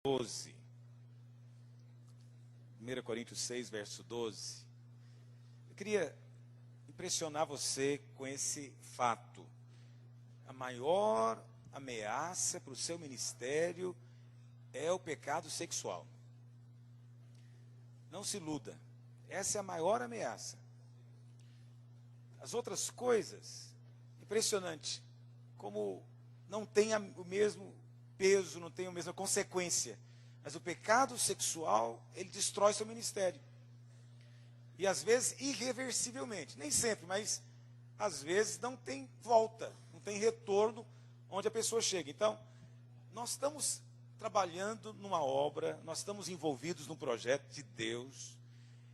12. 1 Coríntios 6, verso 12. Eu queria impressionar você com esse fato. A maior ameaça para o seu ministério é o pecado sexual. Não se iluda. Essa é a maior ameaça. As outras coisas, impressionante, como não tem o mesmo peso, não tem a mesma consequência. Mas o pecado sexual, ele destrói seu ministério. E às vezes irreversivelmente. Nem sempre, mas às vezes não tem volta, não tem retorno onde a pessoa chega. Então, nós estamos trabalhando numa obra, nós estamos envolvidos num projeto de Deus.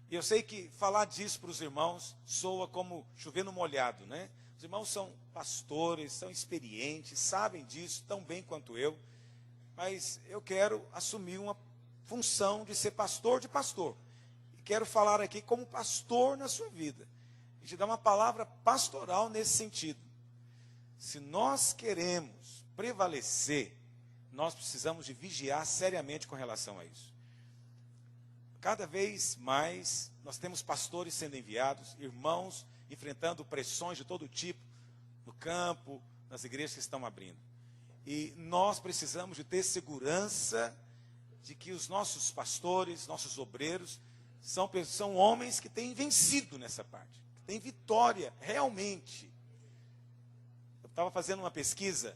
E eu sei que falar disso para os irmãos soa como chover no molhado, né? Os irmãos são pastores, são experientes, sabem disso tão bem quanto eu. Mas eu quero assumir uma função de ser pastor de pastor. E quero falar aqui como pastor na sua vida. E te dar uma palavra pastoral nesse sentido. Se nós queremos prevalecer, nós precisamos de vigiar seriamente com relação a isso. Cada vez mais nós temos pastores sendo enviados, irmãos enfrentando pressões de todo tipo, no campo, nas igrejas que estão abrindo. E nós precisamos de ter segurança de que os nossos pastores, nossos obreiros, são homens que têm vencido nessa parte, que têm vitória realmente. Eu estava fazendo uma pesquisa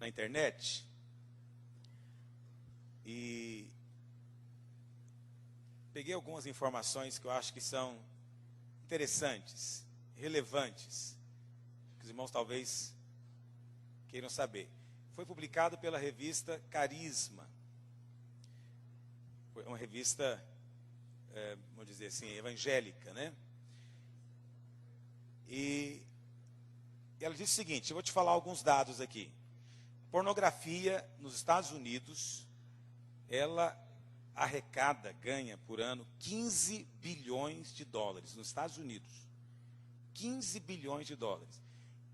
na internet e peguei algumas informações que eu acho que são interessantes, relevantes, que os irmãos talvez queiram saber. Foi publicado pela revista Carisma. Foi uma revista, vamos dizer assim, evangélica, né? E ela diz o seguinte, eu vou te falar alguns dados aqui. Pornografia nos Estados Unidos, ela ganha por ano 15 bilhões de dólares nos Estados Unidos. 15 bilhões de dólares.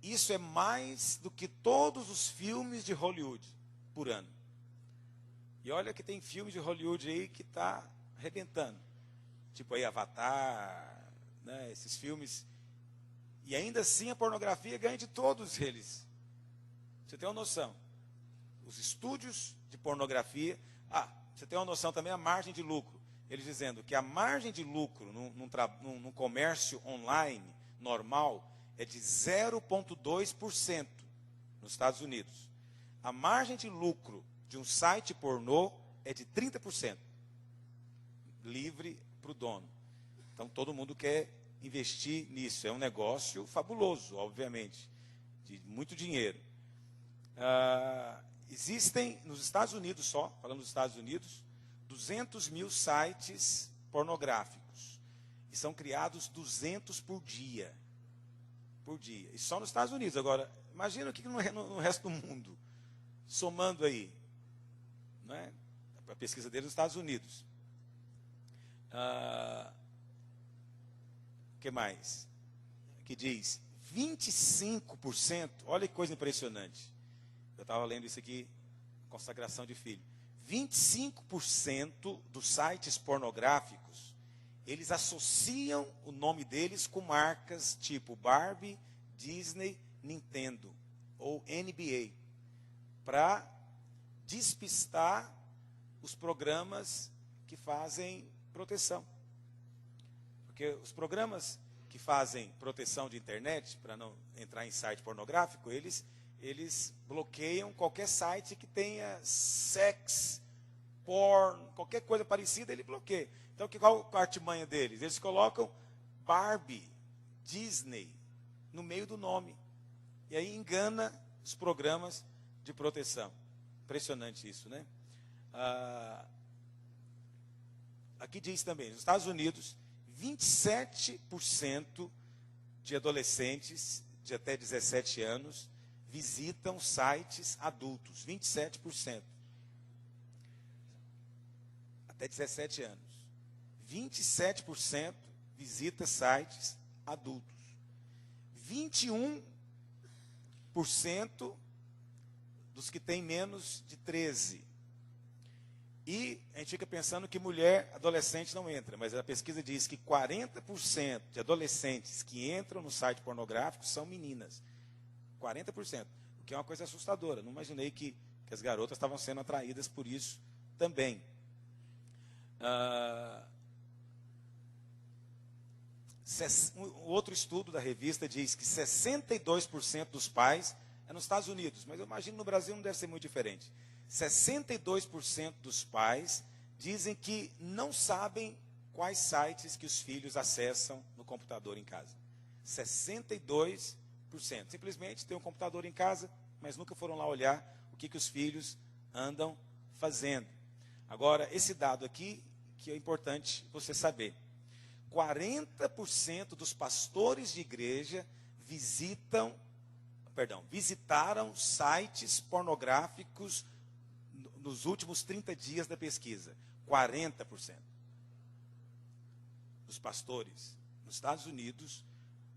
Isso é mais do que todos os filmes de Hollywood por ano. E olha que tem filmes de Hollywood aí que está arrebentando. Tipo aí Avatar, né, esses filmes. E ainda assim a pornografia ganha de todos eles. Você tem uma noção. Os estúdios de pornografia... você tem uma noção também a margem de lucro. Eles dizendo que a margem de lucro num comércio online normal é de 0,2% nos Estados Unidos. A margem de lucro de um site pornô é de 30%. Livre para o dono. Então todo mundo quer investir nisso. É um negócio fabuloso, obviamente. De muito dinheiro. Existem, nos Estados Unidos só, falando dos Estados Unidos, 200 mil sites pornográficos. E são criados 200 por dia. Por dia. E só nos Estados Unidos. Agora, imagina o que no resto do mundo. Somando aí. Né, a pesquisa dele nos Estados Unidos. O que mais? Que diz 25%. Olha que coisa impressionante. Eu estava lendo isso aqui, consagração de filho. 25% dos sites pornográficos, eles associam o nome deles com marcas tipo Barbie, Disney, Nintendo ou NBA, para despistar os programas que fazem proteção. Porque os programas que fazem proteção de internet, para não entrar em site pornográfico, eles bloqueiam qualquer site que tenha sex, porn, qualquer coisa parecida, ele bloqueia. Então, qual a artimanha deles? Eles colocam Barbie, Disney, no meio do nome. E aí engana os programas de proteção. Impressionante isso, né? Aqui diz também, nos Estados Unidos, 27% de adolescentes de até 17 anos visitam sites adultos, 27%. Até 17 anos. 27% visita sites adultos. 21% dos que têm menos de 13 E a gente fica pensando que mulher adolescente não entra, mas a pesquisa diz que 40% de adolescentes que entram no site pornográfico são meninas. 40%, o que é uma coisa assustadora. Não imaginei que as garotas estavam sendo atraídas por isso também. Outro estudo da revista diz que 62% dos pais, é nos Estados Unidos, mas eu imagino no Brasil não deve ser muito diferente. 62% dos pais dizem que não sabem quais sites que os filhos acessam no computador em casa. 62%. Simplesmente tem um computador em casa, mas nunca foram lá olhar o que os filhos andam fazendo. Agora, esse dado aqui, que é importante você saber. 40% dos pastores de igreja visitaram sites pornográficos nos últimos 30 dias da pesquisa. 40% dos pastores nos Estados Unidos,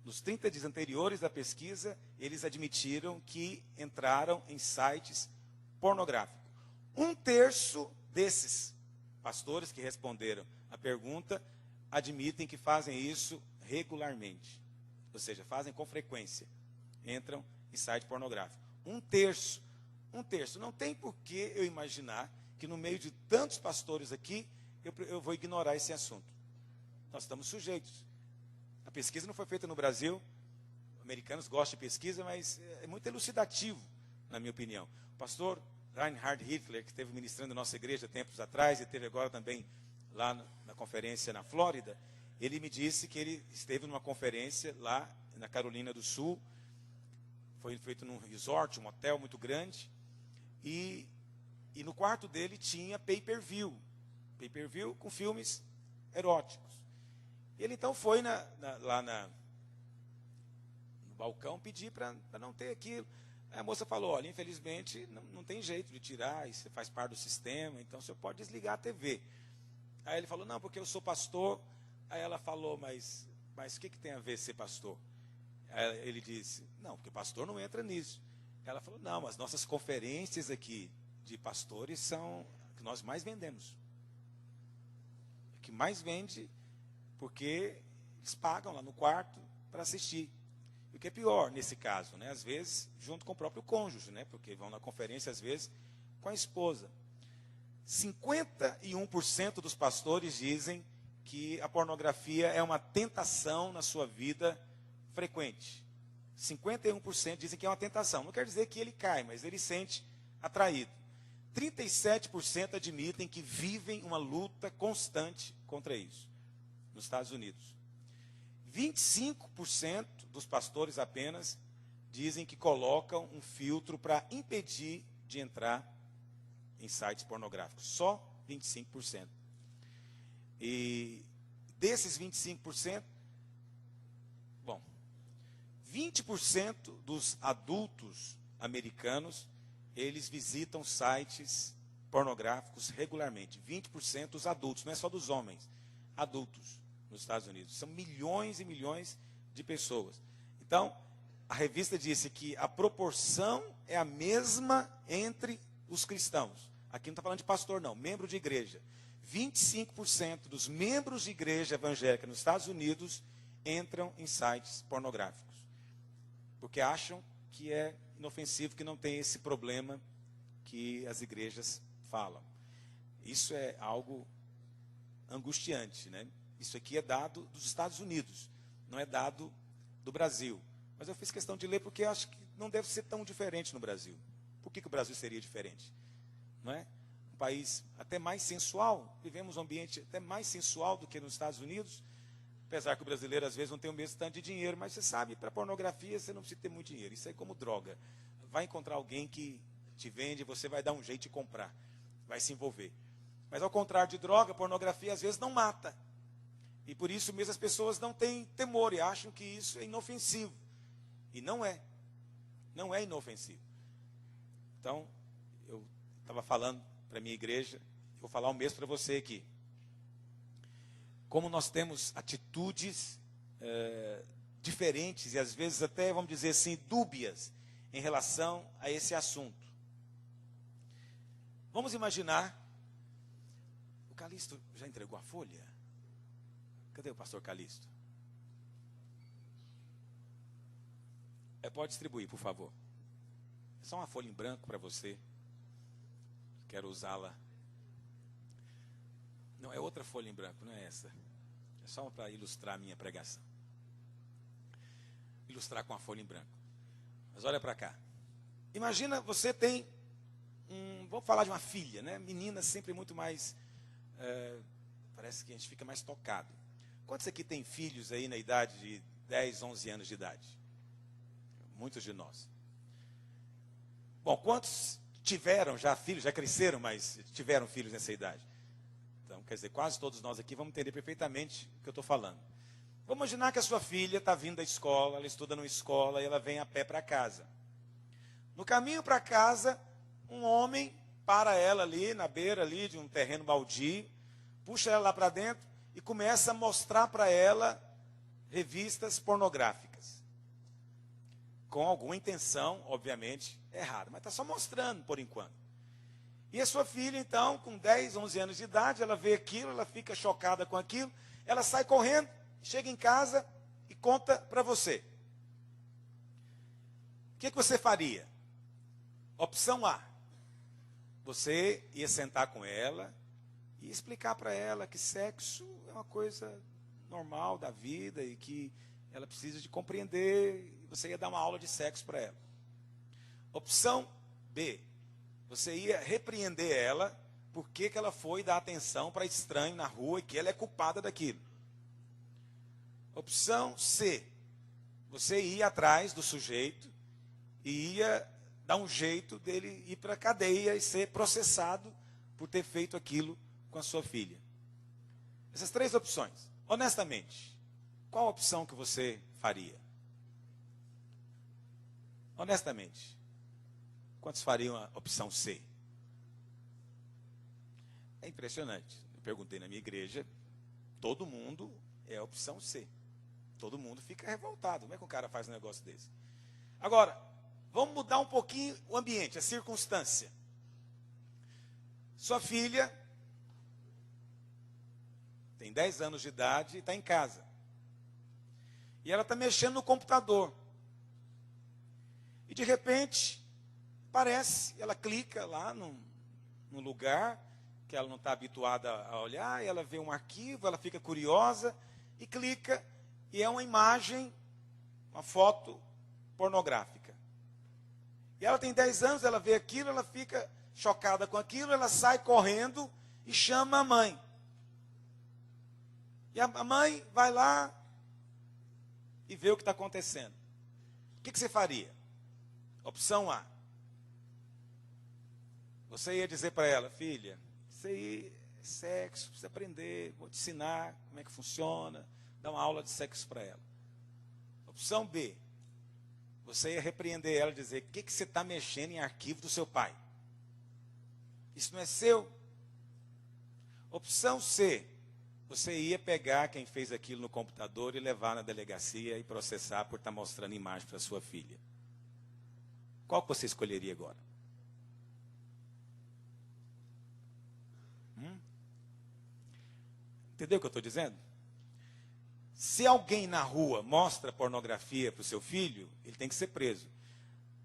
nos 30 dias anteriores da pesquisa, eles admitiram que entraram em sites pornográficos. 1/3 desses pastores que responderam a pergunta admitem que fazem isso regularmente. Ou seja, fazem com frequência. Entram em site pornográfico. 1/3. 1/3. Não tem por que eu imaginar que no meio de tantos pastores aqui, eu vou ignorar esse assunto. Nós estamos sujeitos. A pesquisa não foi feita no Brasil. Os americanos gostam de pesquisa, mas é muito elucidativo, na minha opinião. O pastor Reinhard Hitler, que esteve ministrando na nossa igreja tempos atrás, e esteve agora também lá na conferência na Flórida, ele me disse que ele esteve numa conferência lá na Carolina do Sul, foi feito num resort, um hotel muito grande, e no quarto dele tinha pay-per-view com filmes eróticos. Ele então foi lá no balcão pedir para não ter aquilo. Aí a moça falou, olha, infelizmente não tem jeito de tirar, isso faz parte do sistema, então o senhor pode desligar a TV. Aí ele falou, não, porque eu sou pastor. Aí ela falou, mas o que tem a ver ser pastor? Aí ele disse, não, porque pastor não entra nisso. Ela falou, não, as nossas conferências aqui de pastores são que nós mais vendemos. O que mais vende, porque eles pagam lá no quarto para assistir. E o que é pior nesse caso, né? Às vezes junto com o próprio cônjuge, né? Porque vão na conferência às vezes com a esposa. 51% dos pastores dizem que a pornografia é uma tentação na sua vida frequente. 51% dizem que é uma tentação. Não quer dizer que ele cai, mas ele sente atraído. 37% admitem que vivem uma luta constante contra isso, nos Estados Unidos. 25% dos pastores apenas dizem que colocam um filtro para impedir de entrar em sites pornográficos. Só 25%. E desses 25%, 20% dos adultos americanos, eles visitam sites pornográficos regularmente. 20% dos adultos, não é só dos homens, adultos nos Estados Unidos. São milhões e milhões de pessoas. Então, a revista disse que a proporção é a mesma entre os cristãos. Aqui não está falando de pastor, não, membro de igreja. 25% dos membros de igreja evangélica nos Estados Unidos entram em sites pornográficos. Porque acham que é inofensivo, que não tem esse problema que as igrejas falam. Isso é algo angustiante, né? Isso aqui é dado dos Estados Unidos, não é dado do Brasil. Mas eu fiz questão de ler porque eu acho que não deve ser tão diferente no Brasil. Por que o Brasil seria diferente? Não é? Um país até mais sensual, vivemos um ambiente até mais sensual do que nos Estados Unidos, apesar que o brasileiro às vezes não tem o mesmo tanto de dinheiro, mas você sabe, para pornografia você não precisa ter muito dinheiro, isso é como droga. Vai encontrar alguém que te vende, você vai dar um jeito de comprar, vai se envolver. Mas ao contrário de droga, pornografia às vezes não mata. E por isso mesmo as pessoas não têm temor e acham que isso é inofensivo. E não é. Não é inofensivo. Então, eu estava falando para a minha igreja, vou falar o mesmo para você aqui. Como nós temos atitudes diferentes e às vezes até, vamos dizer assim, dúbias em relação a esse assunto. Vamos imaginar Calixto já entregou a folha? Cadê o pastor Calixto? Pode distribuir, por favor. É só uma folha em branco para você. Quero usá-la. Não, é outra folha em branco, não é essa. É só para ilustrar a minha pregação. Ilustrar com a folha em branco. Mas olha para cá. Imagina, você tem vamos falar de uma filha, né? Menina sempre muito mais, parece que a gente fica mais tocado. Quantos aqui tem filhos aí na idade de 10, 11 anos de idade? Muitos de nós. Bom, quantos tiveram já filhos, já cresceram, mas tiveram filhos nessa idade? Então, quer dizer, quase todos nós aqui vamos entender perfeitamente o que eu estou falando. Vamos imaginar que a sua filha está vindo da escola, ela estuda numa escola e ela vem a pé para casa. No caminho para casa, um homem para ela ali, na beira ali de um terreno baldio, puxa ela lá para dentro e começa a mostrar para ela revistas pornográficas. Com alguma intenção, obviamente, errada. Mas está só mostrando, por enquanto. E a sua filha, então, com 10, 11 anos de idade, ela vê aquilo, ela fica chocada com aquilo, ela sai correndo, chega em casa e conta para você. O que você faria? Opção A. Você ia sentar com ela e explicar para ela que sexo é uma coisa normal da vida e que ela precisa de compreender. Você ia dar uma aula de sexo para ela. Opção B. Você ia repreender ela porque que ela foi dar atenção para estranho na rua e que ela é culpada daquilo. Opção C. Você ia atrás do sujeito e ia dar um jeito dele ir para a cadeia e ser processado por ter feito aquilo com a sua filha. Essas três opções. Honestamente, qual a opção que você faria? Honestamente, quantos fariam a opção C? É impressionante. Eu perguntei na minha igreja, todo mundo é a opção C. Todo mundo fica revoltado. Como é que o cara faz um negócio desse? Agora, vamos mudar um pouquinho o ambiente, a circunstância. Sua filha tem 10 anos de idade e está em casa. E ela está mexendo no computador. E de repente, ela clica lá num lugar que ela não está habituada a olhar, e ela vê um arquivo, ela fica curiosa, e clica, e é uma imagem, uma foto pornográfica. E ela tem 10 anos, ela vê aquilo, ela fica chocada com aquilo, ela sai correndo e chama a mãe. E a mãe vai lá e vê o que está acontecendo. O que você faria? Opção A. Você ia dizer para ela, filha, isso aí é sexo, precisa aprender, vou te ensinar como é que funciona, dar uma aula de sexo para ela. Opção B. Você ia repreender ela e dizer, o que você está mexendo em arquivo do seu pai? Isso não é seu? Opção C. Você ia pegar quem fez aquilo no computador e levar na delegacia e processar por estar mostrando imagem para sua filha. Qual que você escolheria agora? Entendeu o que eu estou dizendo? Se alguém na rua mostra pornografia para o seu filho, ele tem que ser preso.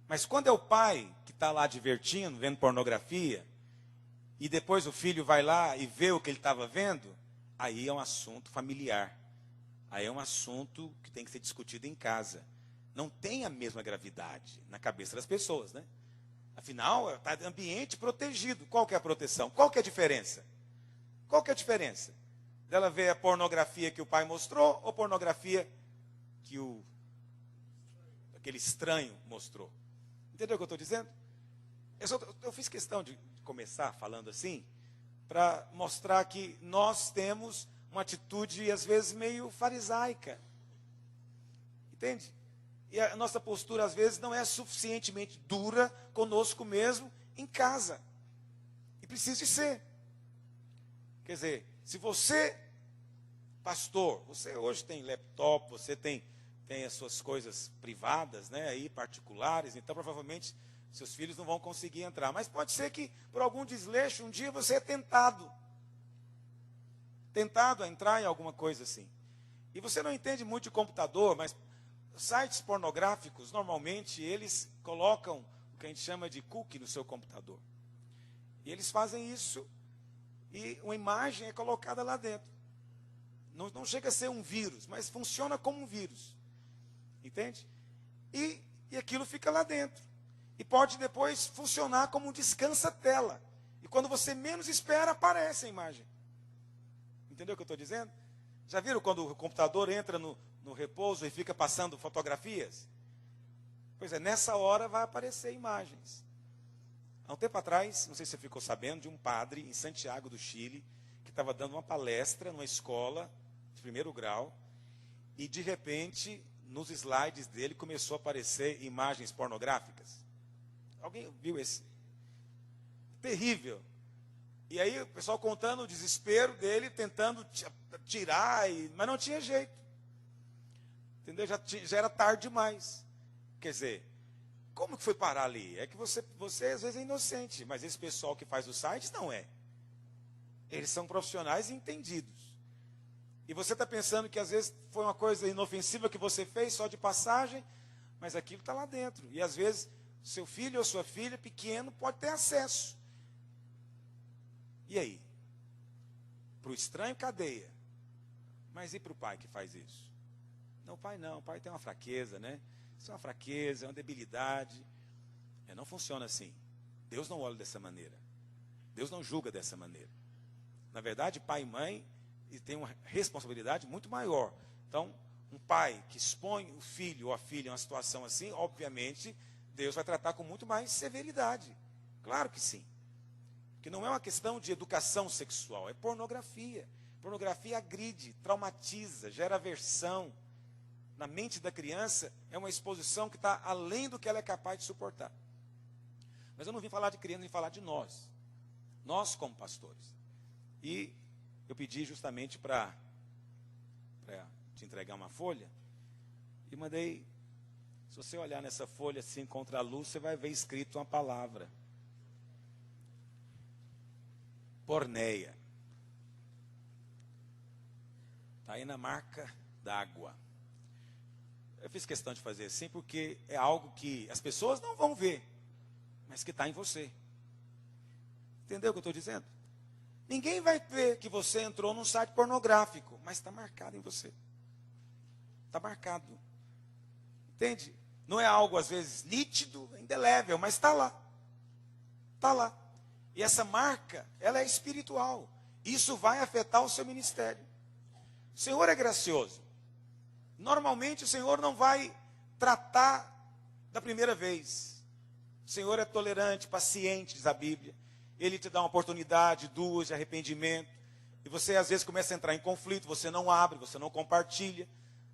Mas quando é o pai que está lá divertindo, vendo pornografia, e depois o filho vai lá e vê o que ele estava vendo, aí é um assunto familiar. Aí é um assunto que tem que ser discutido em casa. Não tem a mesma gravidade na cabeça das pessoas, né? Afinal, está ambiente protegido. Qual que é a proteção? Qual que é a diferença? Qual que é a diferença? Dela ver a pornografia que o pai mostrou ou pornografia que aquele estranho mostrou? Entendeu o que eu estou dizendo? Eu fiz questão de começar falando assim, para mostrar que nós temos uma atitude, às vezes, meio farisaica. Entende? E a nossa postura, às vezes, não é suficientemente dura conosco mesmo em casa. E precisa de ser. Quer dizer, se você, pastor, você hoje tem laptop, você tem as suas coisas privadas, né, aí, particulares, então provavelmente seus filhos não vão conseguir entrar. Mas pode ser que, por algum desleixo, um dia você é tentado tentado a entrar em alguma coisa assim. E você não entende muito de computador, mas sites pornográficos, normalmente, eles colocam o que a gente chama de cookie no seu computador. E eles fazem isso e uma imagem é colocada lá dentro. Não chega a ser um vírus, mas funciona como um vírus. Entende? E aquilo fica lá dentro. E pode depois funcionar como um descansa-tela. E quando você menos espera, aparece a imagem. Entendeu o que eu estou dizendo? Já viram quando o computador entra no repouso e fica passando fotografias? Pois é, nessa hora vai aparecer imagens. Há um tempo atrás, não sei se você ficou sabendo, de um padre em Santiago do Chile, que estava dando uma palestra numa escola de primeiro grau, e de repente, nos slides dele, começou a aparecer imagens pornográficas. Alguém viu esse? Terrível. E aí o pessoal contando o desespero dele, tentando tirar, mas não tinha jeito. Entendeu? Já era tarde demais. Quer dizer, como que foi parar ali? É que você às vezes é inocente, mas esse pessoal que faz os sites não é. Eles são profissionais e entendidos. E você está pensando que às vezes foi uma coisa inofensiva que você fez, só de passagem, mas aquilo está lá dentro. E às vezes seu filho ou sua filha pequeno pode ter acesso. E aí? Para o estranho, cadeia. Mas e para o pai que faz isso? Não, o pai tem uma fraqueza, né? Isso é uma fraqueza, é uma debilidade. Não funciona assim. Deus não olha dessa maneira. Deus não julga dessa maneira. Na verdade, pai e mãe têm uma responsabilidade muito maior. Então, um pai que expõe o filho ou a filha em uma situação assim, obviamente, Deus vai tratar com muito mais severidade. Claro que sim. Porque não é uma questão de educação sexual, é pornografia. Pornografia agride, traumatiza, gera aversão. Na mente da criança, é uma exposição que está além do que ela é capaz de suportar. Mas eu não vim falar de criança, eu vim falar de nós. Nós como pastores. E eu pedi justamente para te entregar uma folha. E mandei, se você olhar nessa folha assim contra a luz, você vai ver escrito uma palavra. Porneia. Está aí na marca d'água. Eu fiz questão de fazer assim porque é algo que as pessoas não vão ver, mas que está em você. Entendeu o que eu estou dizendo? Ninguém vai ver que você entrou num site pornográfico, mas está marcado em você. Está marcado. Entende? Não é algo às vezes nítido, indelével, mas está lá. Está lá. E essa marca, ela é espiritual. Isso vai afetar o seu ministério. O Senhor é gracioso. Normalmente o Senhor não vai tratar da primeira vez. O Senhor é tolerante, paciente, diz a Bíblia. Ele te dá uma oportunidade, duas, de arrependimento. E você às vezes começa a entrar em conflito, você não abre, você não compartilha,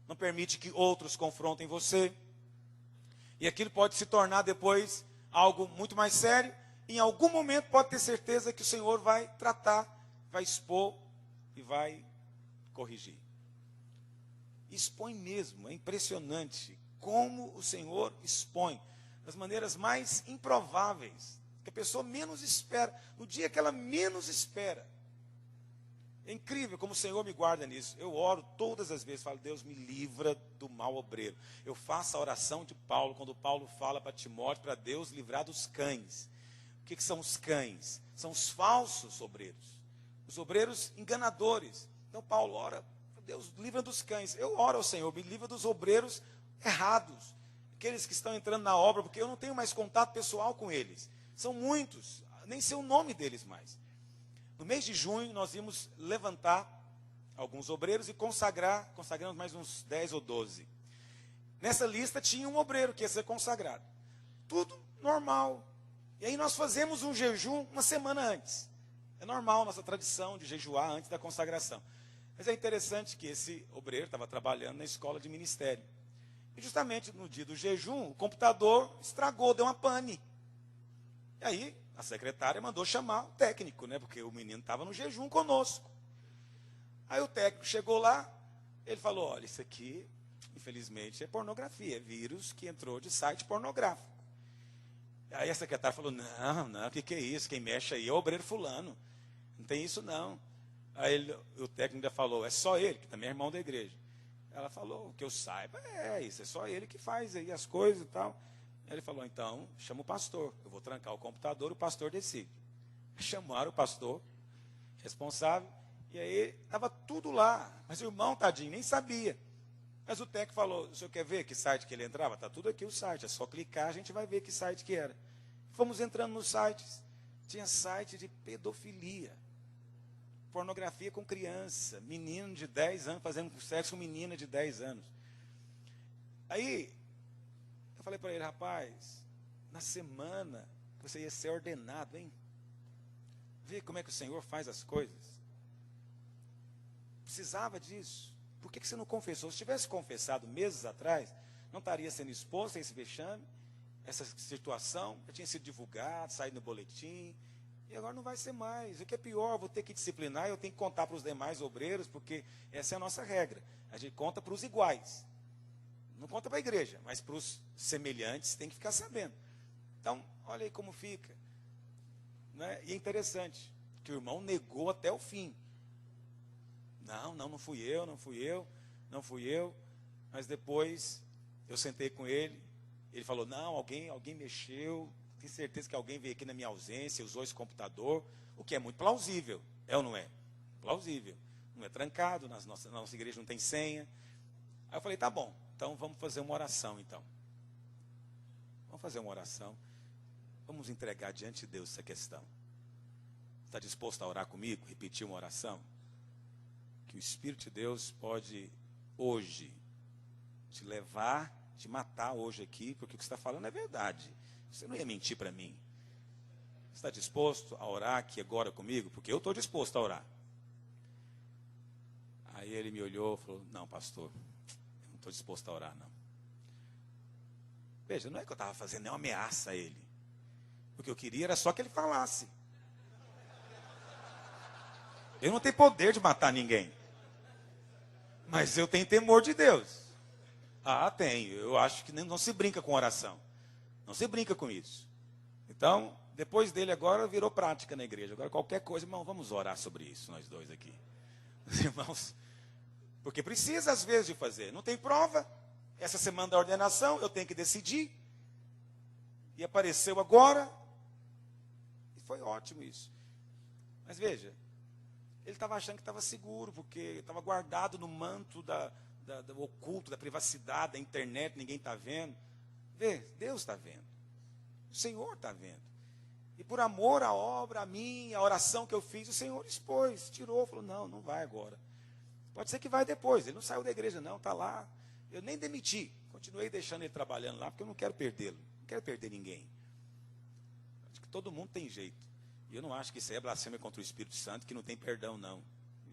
não permite que outros confrontem você. E aquilo pode se tornar depois algo muito mais sério. Em algum momento pode ter certeza que o Senhor vai tratar, vai expor e vai corrigir. Expõe mesmo, é impressionante como o Senhor expõe, das maneiras mais improváveis, que a pessoa menos espera, no dia que ela menos espera. É incrível como o Senhor me guarda nisso. Eu oro todas as vezes, falo, Deus me livra do mal obreiro. Eu faço a oração de Paulo, quando Paulo fala para Timóteo, para Deus livrar dos cães. O que são os cães? São os falsos obreiros, os obreiros enganadores. Então Paulo ora, Deus livra dos cães. Eu oro ao Senhor, me livra dos obreiros errados, aqueles que estão entrando na obra, porque eu não tenho mais contato pessoal com eles. São muitos, nem sei o nome deles mais. No mês de junho, nós íamos levantar alguns obreiros e consagramos mais uns 10 ou 12. Nessa lista tinha um obreiro que ia ser consagrado. Tudo normal. E aí nós fazemos um jejum uma semana antes. É normal nossa tradição de jejuar antes da consagração. Mas é interessante que esse obreiro estava trabalhando na escola de ministério. E justamente no dia do jejum, o computador estragou, deu uma pane. E aí a secretária mandou chamar o técnico, né? Porque o menino estava no jejum conosco. Aí o técnico chegou lá, ele falou, olha, isso aqui, infelizmente, é pornografia, é vírus que entrou de site pornográfico. Aí a secretária falou, não, o que é isso? Quem mexe aí é o obreiro fulano. Não tem isso não. O técnico ainda falou, é só ele, que também é irmão da igreja. Ela falou, o que eu saiba é isso, é só ele que faz aí as coisas e tal. Aí ele falou, então, chama o pastor, eu vou trancar o computador, o pastor decide. Chamaram o pastor, responsável, e aí estava tudo lá, mas o irmão, tadinho, nem sabia. Mas o técnico falou, o senhor quer ver que site que ele entrava? Está tudo aqui o site, é só clicar, a gente vai ver que site que era. Fomos entrando nos sites, tinha site de pedofilia, pornografia com criança, menino de 10 anos fazendo sexo com menina de 10 anos. Aí, eu falei para ele, rapaz, na semana você ia ser ordenado, hein? Vê como é que o Senhor faz as coisas. Precisava disso. Por que você não confessou? Se tivesse confessado meses atrás, não estaria sendo exposto a esse vexame, essa situação, já tinha sido divulgado, saído no boletim, e agora não vai ser mais. O que é pior, eu vou ter que disciplinar, eu tenho que contar para os demais obreiros, porque essa é a nossa regra. A gente conta para os iguais. Não conta para a igreja, mas para os semelhantes tem que ficar sabendo. Então, olha aí como fica. Né? E é interessante, que o irmão negou até o fim. Não fui eu. Mas depois, eu sentei com ele, ele falou, não, alguém mexeu, tenho certeza que alguém veio aqui na minha ausência, usou esse computador, o que é muito plausível, é ou não é? Plausível. Não é trancado, na nossa igreja não tem senha. Aí eu falei, tá bom, então vamos fazer uma oração, então. Vamos fazer uma oração. Vamos entregar diante de Deus essa questão. Está disposto a orar comigo? Repetir uma oração? Que o Espírito de Deus pode, hoje, te levar, te matar hoje aqui, porque o que você está falando é verdade. Você não ia mentir para mim. Você está disposto a orar aqui agora comigo? Porque eu estou disposto a orar. Aí ele me olhou e falou, não, pastor, eu não estou disposto a orar, não. Veja, não é que eu estava fazendo nenhuma ameaça a ele. O que eu queria era só que ele falasse. Eu não tenho poder de matar ninguém. Mas eu tenho temor de Deus. Ah, tenho. Eu acho que não se brinca com oração. Não se brinca com isso. Então, depois dele agora virou prática na igreja. Agora qualquer coisa, irmão, vamos orar sobre isso, nós dois aqui. Os irmãos, porque precisa às vezes de fazer. Não tem prova. Essa semana da ordenação, eu tenho que decidir. E apareceu agora. E foi ótimo isso. Mas veja, ele estava achando que estava seguro, porque estava guardado no manto do oculto, da privacidade, da internet, ninguém está vendo. Vê, Deus está vendo. O Senhor está vendo. E por amor à obra, a mim, a oração que eu fiz, o Senhor expôs, tirou, falou, não vai agora. Pode ser que vai depois. Ele não saiu da igreja, não, está lá. Eu nem demiti. Continuei deixando ele trabalhando lá, porque eu não quero perdê-lo. Não quero perder ninguém. Acho que todo mundo tem jeito. E eu não acho que isso aí é blasfêmia contra o Espírito Santo, que não tem perdão, não.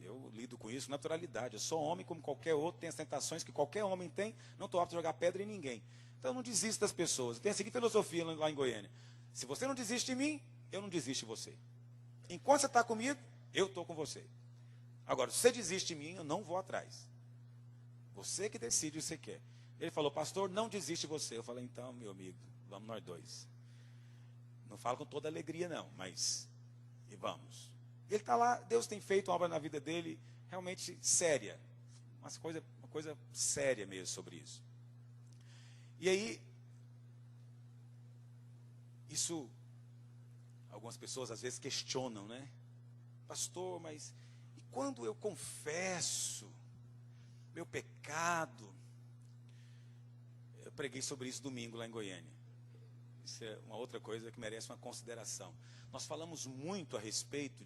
Eu lido com isso com naturalidade. Eu sou homem como qualquer outro, tenho as tentações que qualquer homem tem, não estou apto a jogar pedra em ninguém. Então não desista das pessoas. Tem a seguinte filosofia lá em Goiânia. Se você não desiste de mim, eu não desisto de você. Enquanto você está comigo, eu estou com você. Agora, se você desiste de mim, eu não vou atrás. Você que decide o que você quer. Ele falou, pastor, não desiste de você. Eu falei, então, meu amigo, vamos nós dois. Não falo com toda alegria, não, mas e vamos. Ele está lá, Deus tem feito uma obra na vida dele realmente séria. Uma coisa séria mesmo sobre isso. E aí, isso, algumas pessoas às vezes questionam, né? Pastor, mas e quando eu confesso meu pecado? Eu preguei sobre isso domingo lá em Goiânia. Isso é uma outra coisa que merece uma consideração. Nós falamos muito a respeito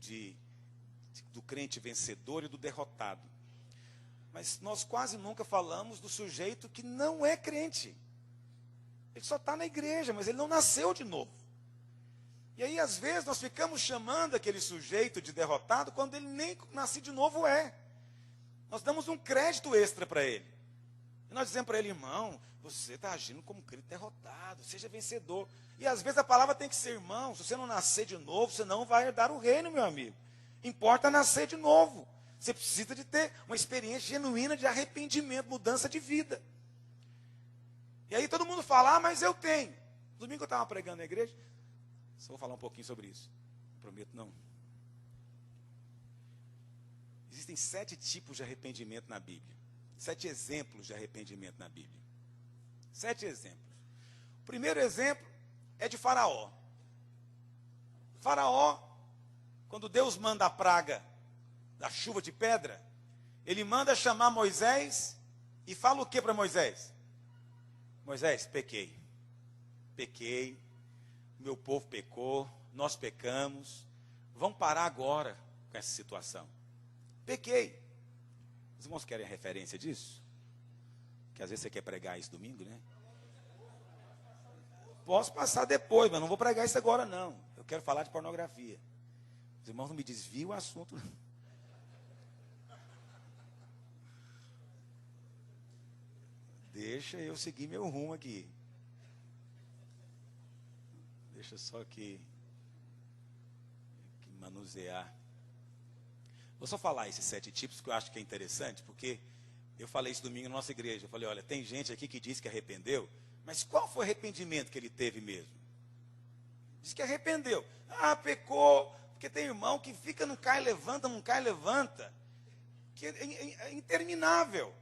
do crente vencedor e do derrotado. Mas nós quase nunca falamos do sujeito que não é crente. Ele só está na igreja, mas ele não nasceu de novo. E aí, às vezes, nós ficamos chamando aquele sujeito de derrotado quando ele nem nascido de novo é. Nós damos um crédito extra para ele. E nós dizemos para ele, irmão, você está agindo como crente derrotado, seja vencedor. E às vezes a palavra tem que ser, irmão, se você não nascer de novo, você não vai herdar o reino, meu amigo. Importa nascer de novo. Você precisa de ter uma experiência genuína de arrependimento, mudança de vida. E aí todo mundo fala, mas eu tenho. Domingo eu estava pregando na igreja, só vou falar um pouquinho sobre isso. Não prometo não. Existem 7 tipos de arrependimento na Bíblia. 7 exemplos de arrependimento na Bíblia. 7 exemplos. O primeiro exemplo é de Faraó. Faraó, quando Deus manda a praga da chuva de pedra, ele manda chamar Moisés e fala o que para Moisés? Moisés, pequei. Pequei, meu povo pecou, nós pecamos. Vamos parar agora com essa situação. Pequei. Os irmãos querem a referência disso? Que às vezes você quer pregar isso domingo, né? Posso passar depois, mas não vou pregar isso agora não. Eu quero falar de pornografia. Os irmãos não me desviam o assunto. Deixa eu seguir meu rumo aqui. Deixa só que manusear. Vou só falar esses 7 tipos que eu acho que é interessante, porque eu falei isso domingo na nossa igreja. Eu falei, olha, tem gente aqui que diz que arrependeu, mas qual foi o arrependimento que ele teve mesmo? Diz que arrependeu. Ah, pecou, porque tem irmão que fica, não cai, levanta, não cai, levanta. Que é interminável.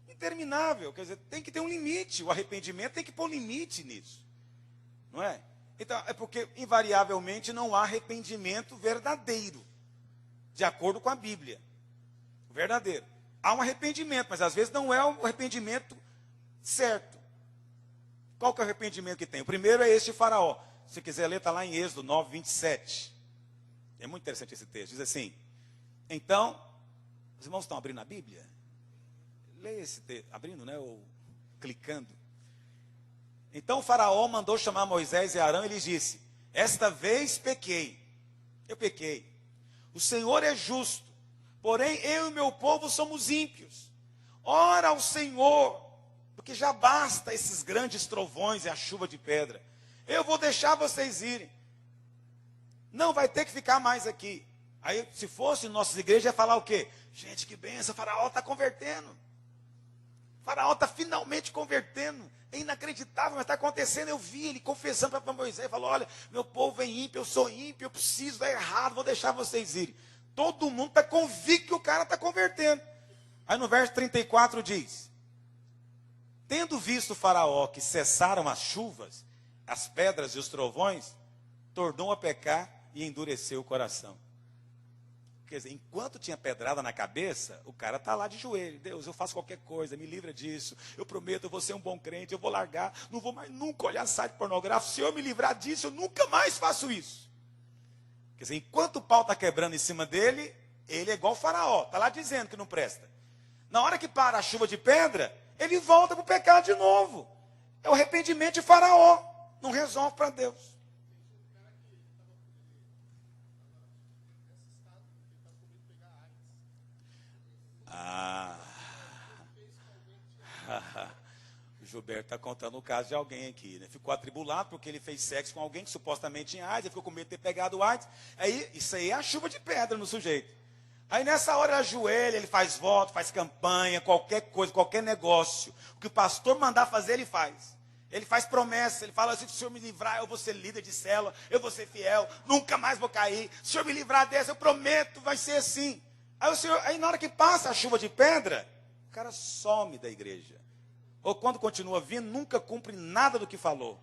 Interminável, quer dizer, tem que ter um limite. O arrependimento tem que pôr limite nisso. Não é? Então, é porque, invariavelmente, não há arrependimento verdadeiro, de acordo com a Bíblia. Verdadeiro. Há um arrependimento, mas às vezes não é o arrependimento certo. Qual que é o arrependimento que tem? O primeiro é este de Faraó. Se quiser ler, está lá em Êxodo 9, 27. É muito interessante esse texto. Diz assim, então, os irmãos estão abrindo a Bíblia? Leia esse texto, abrindo, né, ou clicando. Então o Faraó mandou chamar Moisés e Arão e lhes disse, esta vez pequei, eu pequei. O Senhor é justo, porém eu e meu povo somos ímpios. Ora ao Senhor, porque já basta esses grandes trovões e a chuva de pedra. Eu vou deixar vocês irem. Não vai ter que ficar mais aqui. Aí, se fosse nossas igrejas, ia falar o quê? Gente, que benção, o Faraó está convertendo. O Faraó está finalmente convertendo. É inacreditável, mas está acontecendo. Eu vi ele confessando para Moisés. Falou, olha, meu povo é ímpio, eu sou ímpio, eu preciso, é errado, vou deixar vocês irem. Todo mundo está convicto que o cara está convertendo. Aí no verso 34 diz, tendo visto o Faraó que cessaram as chuvas, as pedras e os trovões, tornou a pecar e endureceu o coração. Quer dizer, enquanto tinha pedrada na cabeça, o cara está lá de joelho. Deus, eu faço qualquer coisa, me livra disso. Eu prometo, eu vou ser um bom crente, eu vou largar, não vou mais nunca olhar site pornográfico. Se eu me livrar disso, eu nunca mais faço isso. Quer dizer, enquanto o pau está quebrando em cima dele, ele é igual o Faraó, está lá dizendo que não presta. Na hora que para a chuva de pedra, ele volta para o pecado de novo. É o arrependimento de Faraó, não resolve para Deus. O Gilberto está contando o caso de alguém aqui, né? Ficou atribulado porque ele fez sexo com alguém que supostamente tinha AIDS, ele ficou com medo de ter pegado o AIDS. Aí, isso aí é a chuva de pedra no sujeito. Aí nessa hora ele ajoelha, ele faz voto, faz campanha, qualquer coisa, qualquer negócio. O que o pastor mandar fazer, ele faz. Ele faz promessa, ele fala assim, se o senhor me livrar, eu vou ser líder de célula, eu vou ser fiel, nunca mais vou cair. Se o senhor me livrar dessa, eu prometo, vai ser assim. Aí na hora que passa a chuva de pedra, o cara some da igreja. Ou quando continua vindo, nunca cumpre nada do que falou.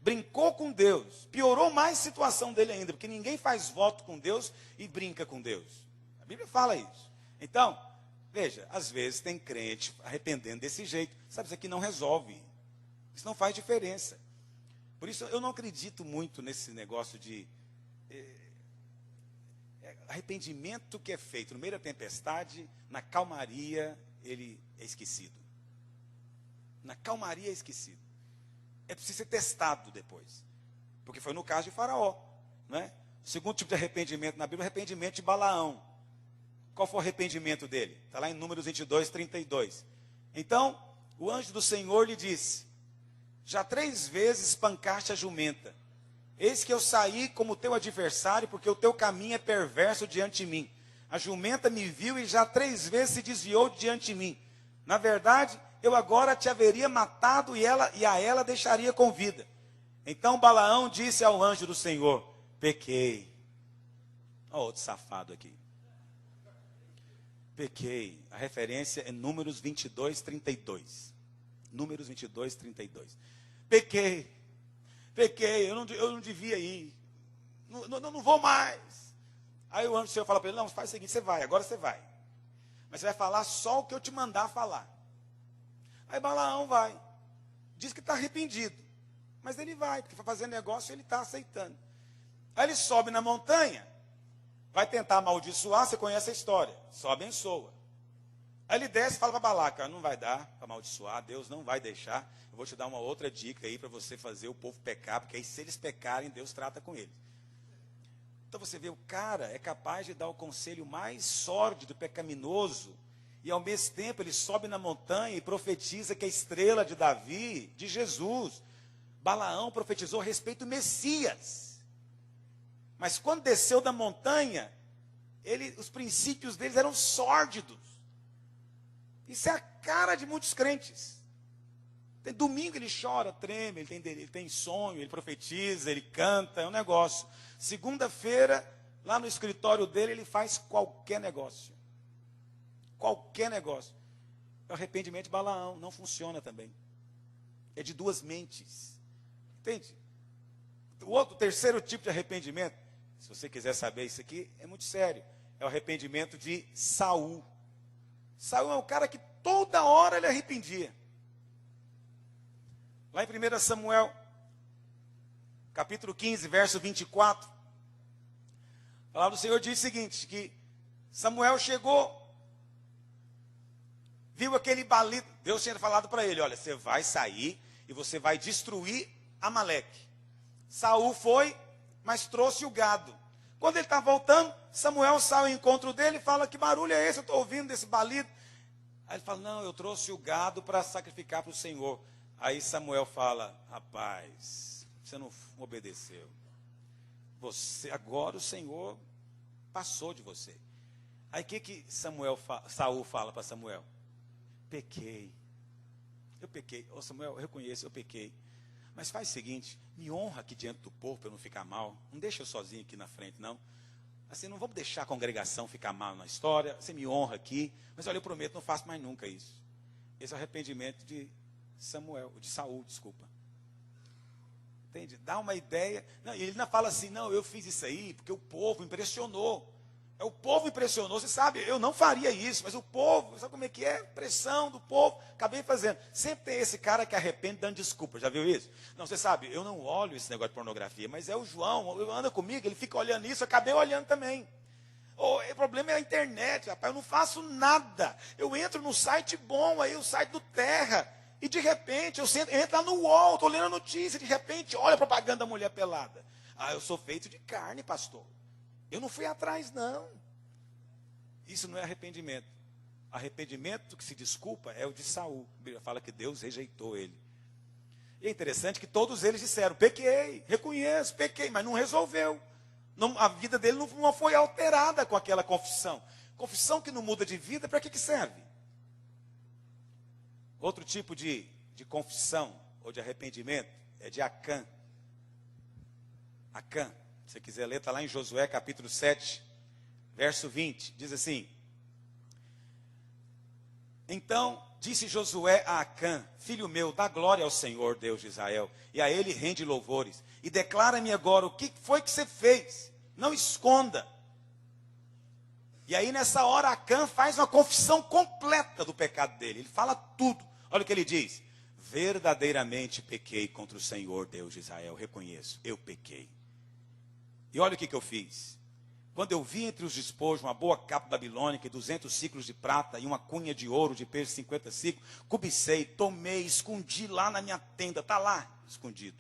Brincou com Deus. Piorou mais a situação dele ainda, porque ninguém faz voto com Deus e brinca com Deus. A Bíblia fala isso. Então, veja, às vezes tem crente arrependendo desse jeito. Sabe, isso aqui não resolve. Isso não faz diferença. Por isso, eu não acredito muito nesse negócio de arrependimento que é feito no meio da tempestade, na calmaria, ele é esquecido. Na calmaria é esquecido. É preciso ser testado depois. Porque foi no caso de Faraó. Não é? O segundo tipo de arrependimento na Bíblia é o arrependimento de Balaão. Qual foi o arrependimento dele? Está lá em Números 22, 32. Então, o anjo do Senhor lhe disse, já 3 vezes espancaste a jumenta. Eis que eu saí como teu adversário, porque o teu caminho é perverso diante de mim. A jumenta me viu e já 3 vezes se desviou diante de mim. Na verdade, eu agora te haveria matado e a ela deixaria com vida. Então Balaão disse ao anjo do Senhor, pequei. Olha outro safado aqui. Pequei. A referência é Números 22, 32. Números 22, 32. Pequei. Pequei, eu não devia ir. Não vou mais. Aí o anjo do Senhor fala para ele, não, faz o seguinte, você vai, agora você vai. Mas você vai falar só o que eu te mandar falar. Aí Balaão vai. Diz que está arrependido. Mas ele vai, porque para fazer negócio ele está aceitando. Aí ele sobe na montanha, vai tentar amaldiçoar, você conhece a história. Só abençoa. Aí ele desce e fala para Balaca, não vai dar para amaldiçoar, Deus não vai deixar. Eu vou te dar uma outra dica aí para você fazer o povo pecar, porque aí se eles pecarem, Deus trata com eles. Então você vê, o cara é capaz de dar o conselho mais sórdido, pecaminoso, e ao mesmo tempo ele sobe na montanha e profetiza que a estrela de Davi, de Jesus, Balaão profetizou a respeito do Messias. Mas quando desceu da montanha, os princípios deles eram sórdidos. Isso é a cara de muitos crentes. Domingo ele chora, treme, ele tem sonho, ele profetiza, ele canta, é um negócio. Segunda-feira, lá no escritório dele, ele faz qualquer negócio. Qualquer negócio. O arrependimento de Balaão não funciona também. É de duas mentes. Entende? O terceiro tipo de arrependimento, se você quiser saber isso aqui, é muito sério. É o arrependimento de Saul. Saul é um cara que toda hora ele arrependia. Lá em 1 Samuel, capítulo 15, verso 24, a palavra do Senhor diz o seguinte, que Samuel chegou, viu aquele balido, Deus tinha falado para ele, olha, você vai sair e você vai destruir Amaleque. Saul foi, mas trouxe o gado. Quando ele está voltando, Samuel sai ao encontro dele e fala, que barulho é esse? Eu estou ouvindo desse balido. Aí ele fala, não, eu trouxe o gado para sacrificar para o Senhor. Aí Samuel fala, rapaz, você não obedeceu. Agora o Senhor passou de você. Aí o que Saul fala para Samuel? Pequei. Eu pequei. Ô Samuel, eu reconheço, eu pequei. Mas faz o seguinte, me honra aqui diante do povo para eu não ficar mal. Não deixa eu sozinho aqui na frente, não. Assim, não vamos deixar a congregação ficar mal na história. Você me honra aqui. Mas olha, eu prometo, não faço mais nunca isso. Esse é o arrependimento de Saul, desculpa. Entende? Dá uma ideia. Não, e ele não fala assim, não, eu fiz isso aí porque o povo impressionou. O povo impressionou, você sabe, eu não faria isso, mas o povo, sabe como é que é? Pressão do povo, acabei fazendo. Sempre tem esse cara que arrepende dando desculpa, já viu isso? Não, você sabe, eu não olho esse negócio de pornografia, mas é o João, anda comigo, ele fica olhando isso, eu acabei olhando também. O problema é a internet, rapaz, eu não faço nada. Eu entro num site bom aí, o site do Terra, e de repente eu entro lá no UOL, estou lendo a notícia, de repente, olha a propaganda da mulher pelada. Ah, eu sou feito de carne, pastor. Eu não fui atrás, não. Isso não é arrependimento. Arrependimento que se desculpa é o de Saul. A Bíblia fala que Deus rejeitou ele. E é interessante que todos eles disseram, pequei, reconheço, pequei, mas não resolveu. A vida dele não foi alterada com aquela confissão. Confissão que não muda de vida, para que serve? Outro tipo de confissão ou de arrependimento é de Acã. Acã. Se você quiser ler, está lá em Josué capítulo 7, verso 20, diz assim, então disse Josué a Acã, filho meu, dá glória ao Senhor, Deus de Israel, e a ele rende louvores, e declara-me agora o que foi que você fez, não esconda. E aí nessa hora Acã faz uma confissão completa do pecado dele, ele fala tudo, olha o que ele diz, verdadeiramente pequei contra o Senhor, Deus de Israel, reconheço, eu pequei. E olha o que eu fiz. Quando eu vi entre os despojos uma boa capa babilônica e 200 ciclos de prata e uma cunha de ouro de peso de 50 ciclos, cobicei, tomei, escondi lá na minha tenda. Está lá, escondido.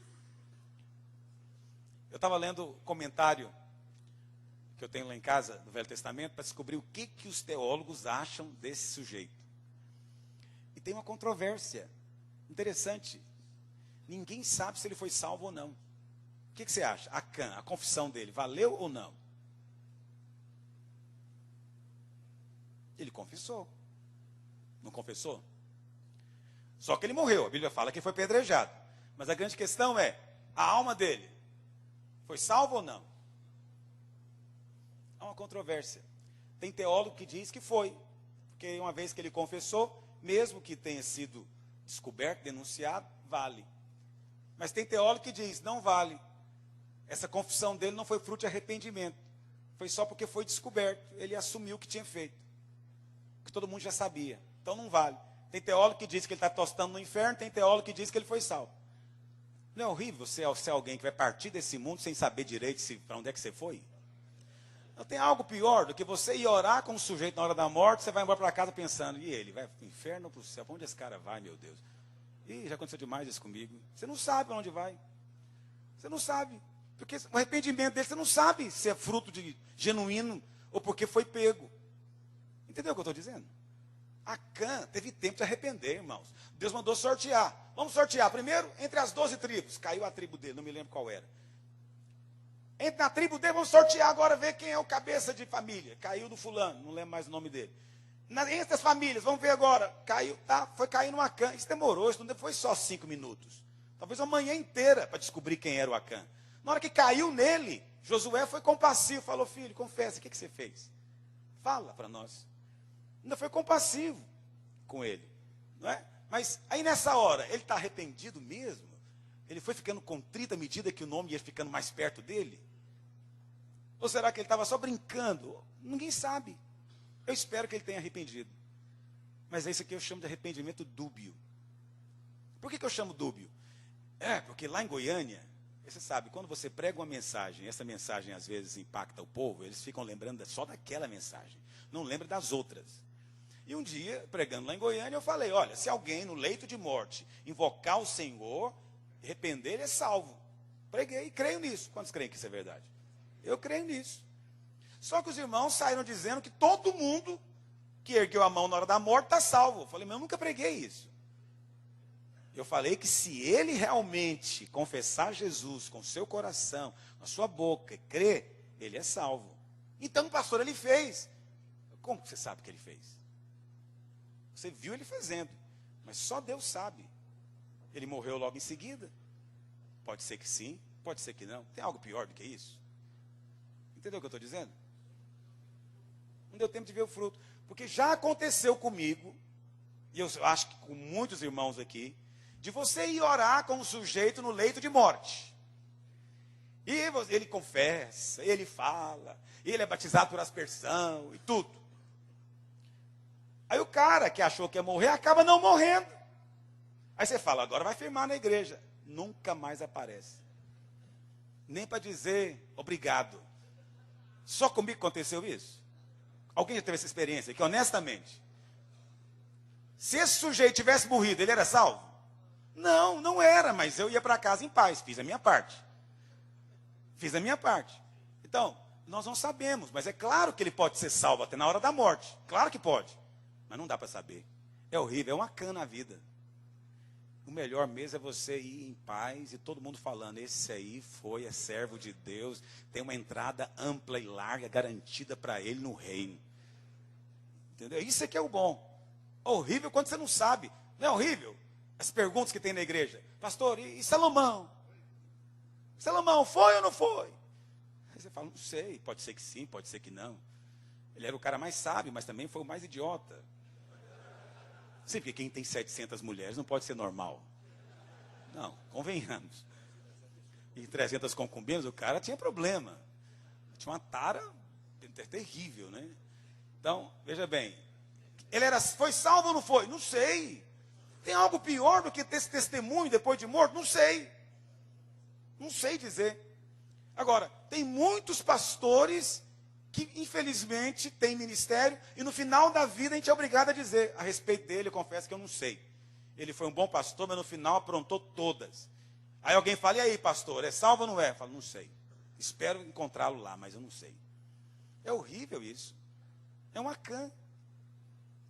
Eu estava lendo o comentário que eu tenho lá em casa, do Velho Testamento, para descobrir o que os teólogos acham desse sujeito. E tem uma controvérsia interessante. Ninguém sabe se ele foi salvo ou não. O que você acha? Acã, a confissão dele, valeu ou não? Ele confessou. Não confessou? Só que ele morreu. A Bíblia fala que foi apedrejado. Mas a grande questão é, a alma dele foi salva ou não? Há uma controvérsia. Tem teólogo que diz que foi. Porque uma vez que ele confessou, mesmo que tenha sido descoberto, denunciado, vale. Mas tem teólogo que diz, não vale. Essa confissão dele não foi fruto de arrependimento. Foi só porque foi descoberto. Ele assumiu o que tinha feito. Que todo mundo já sabia. Então não vale. Tem teólogo que diz que ele está tostando no inferno, tem teólogo que diz que ele foi salvo. Não é horrível você ser alguém que vai partir desse mundo sem saber direito para onde é que você foi? Não tem algo pior do que você ir orar com um sujeito na hora da morte, você vai embora para casa pensando, e ele vai para o inferno ou para o céu? Para onde esse cara vai, meu Deus? Ih, já aconteceu demais isso comigo. Você não sabe para onde vai. Você não sabe. Porque o arrependimento dele, você não sabe se é fruto de genuíno ou porque foi pego. Entendeu o que eu estou dizendo? Acã teve tempo de arrepender, irmãos. Deus mandou sortear. Vamos sortear. Primeiro, entre as 12 tribos. Caiu a tribo dele, não me lembro qual era. Entre na tribo dele, vamos sortear agora, ver quem é o cabeça de família. Caiu do fulano, não lembro mais o nome dele. Entre as famílias, vamos ver agora. Caiu, tá? Foi cair no Acã. Isso demorou, isso não foi só 5 minutos. Talvez uma manhã inteira para descobrir quem era o Acã. Na hora que caiu nele, Josué foi compassivo. Falou, filho, confessa, o que você fez? Fala para nós. Ainda foi compassivo com ele. Não é? Mas aí nessa hora, ele está arrependido mesmo? Ele foi ficando contrito à medida que o nome ia ficando mais perto dele? Ou será que ele estava só brincando? Ninguém sabe. Eu espero que ele tenha arrependido. Mas é isso que eu chamo de arrependimento dúbio. Por que eu chamo dúbio? Porque lá em Goiânia, você sabe, quando você prega uma mensagem, essa mensagem às vezes impacta o povo, eles ficam lembrando só daquela mensagem. Não lembram das outras. E um dia, pregando lá em Goiânia, eu falei, olha, se alguém no leito de morte invocar o Senhor, arrepender, ele é salvo. Preguei e creio nisso. Quantos creem que isso é verdade? Eu creio nisso. Só que os irmãos saíram dizendo que todo mundo que ergueu a mão na hora da morte está salvo. Eu falei, mas eu nunca preguei isso. Eu falei que se ele realmente confessar Jesus com seu coração, com a sua boca, e crer, ele é salvo. Então, pastor, ele fez. Como você sabe que ele fez? Você viu ele fazendo, mas só Deus sabe. Ele morreu logo em seguida. Pode ser que sim, pode ser que não. Tem algo pior do que isso? Entendeu o que eu estou dizendo? Não deu tempo de ver o fruto. Porque já aconteceu comigo, e eu acho que com muitos irmãos aqui, de você ir orar com um sujeito no leito de morte. E ele confessa, ele fala, ele é batizado por aspersão e tudo. Aí o cara que achou que ia morrer, acaba não morrendo. Aí você fala, agora vai firmar na igreja. Nunca mais aparece. Nem para dizer obrigado. Só comigo aconteceu isso? Alguém já teve essa experiência aqui, honestamente? Se esse sujeito tivesse morrido, ele era salvo? Não, não era, mas eu ia para casa em paz, fiz a minha parte. Fiz a minha parte. Então, nós não sabemos, mas é claro que ele pode ser salvo até na hora da morte. Claro que pode, mas não dá para saber. É horrível, é uma cana a vida. O melhor mesmo é você ir em paz e todo mundo falando, esse aí é servo de Deus, tem uma entrada ampla e larga garantida para ele no reino. Entendeu? Isso é que é o bom. É horrível quando você não sabe. Não é horrível? As perguntas que tem na igreja. Pastor, e Salomão? Salomão, foi ou não foi? Aí você fala, não sei, pode ser que sim, pode ser que não. Ele era o cara mais sábio, mas também foi o mais idiota. Sim, porque quem tem 700 mulheres não pode ser normal. Não, convenhamos. E 300 concubinas, o cara tinha problema. Tinha uma tara terrível, né? Então, veja bem. Foi salvo ou não foi? Não sei. Tem algo pior do que ter esse testemunho depois de morto? Não sei. Não sei dizer. Agora, tem muitos pastores que infelizmente tem ministério, e no final da vida a gente é obrigado a dizer, a respeito dele, eu confesso que eu não sei. Ele foi um bom pastor, mas no final aprontou todas. Aí alguém fala, e aí pastor, é salvo ou não é? Eu falo, não sei. Espero encontrá-lo lá, mas eu não sei. É horrível isso. É um Acã.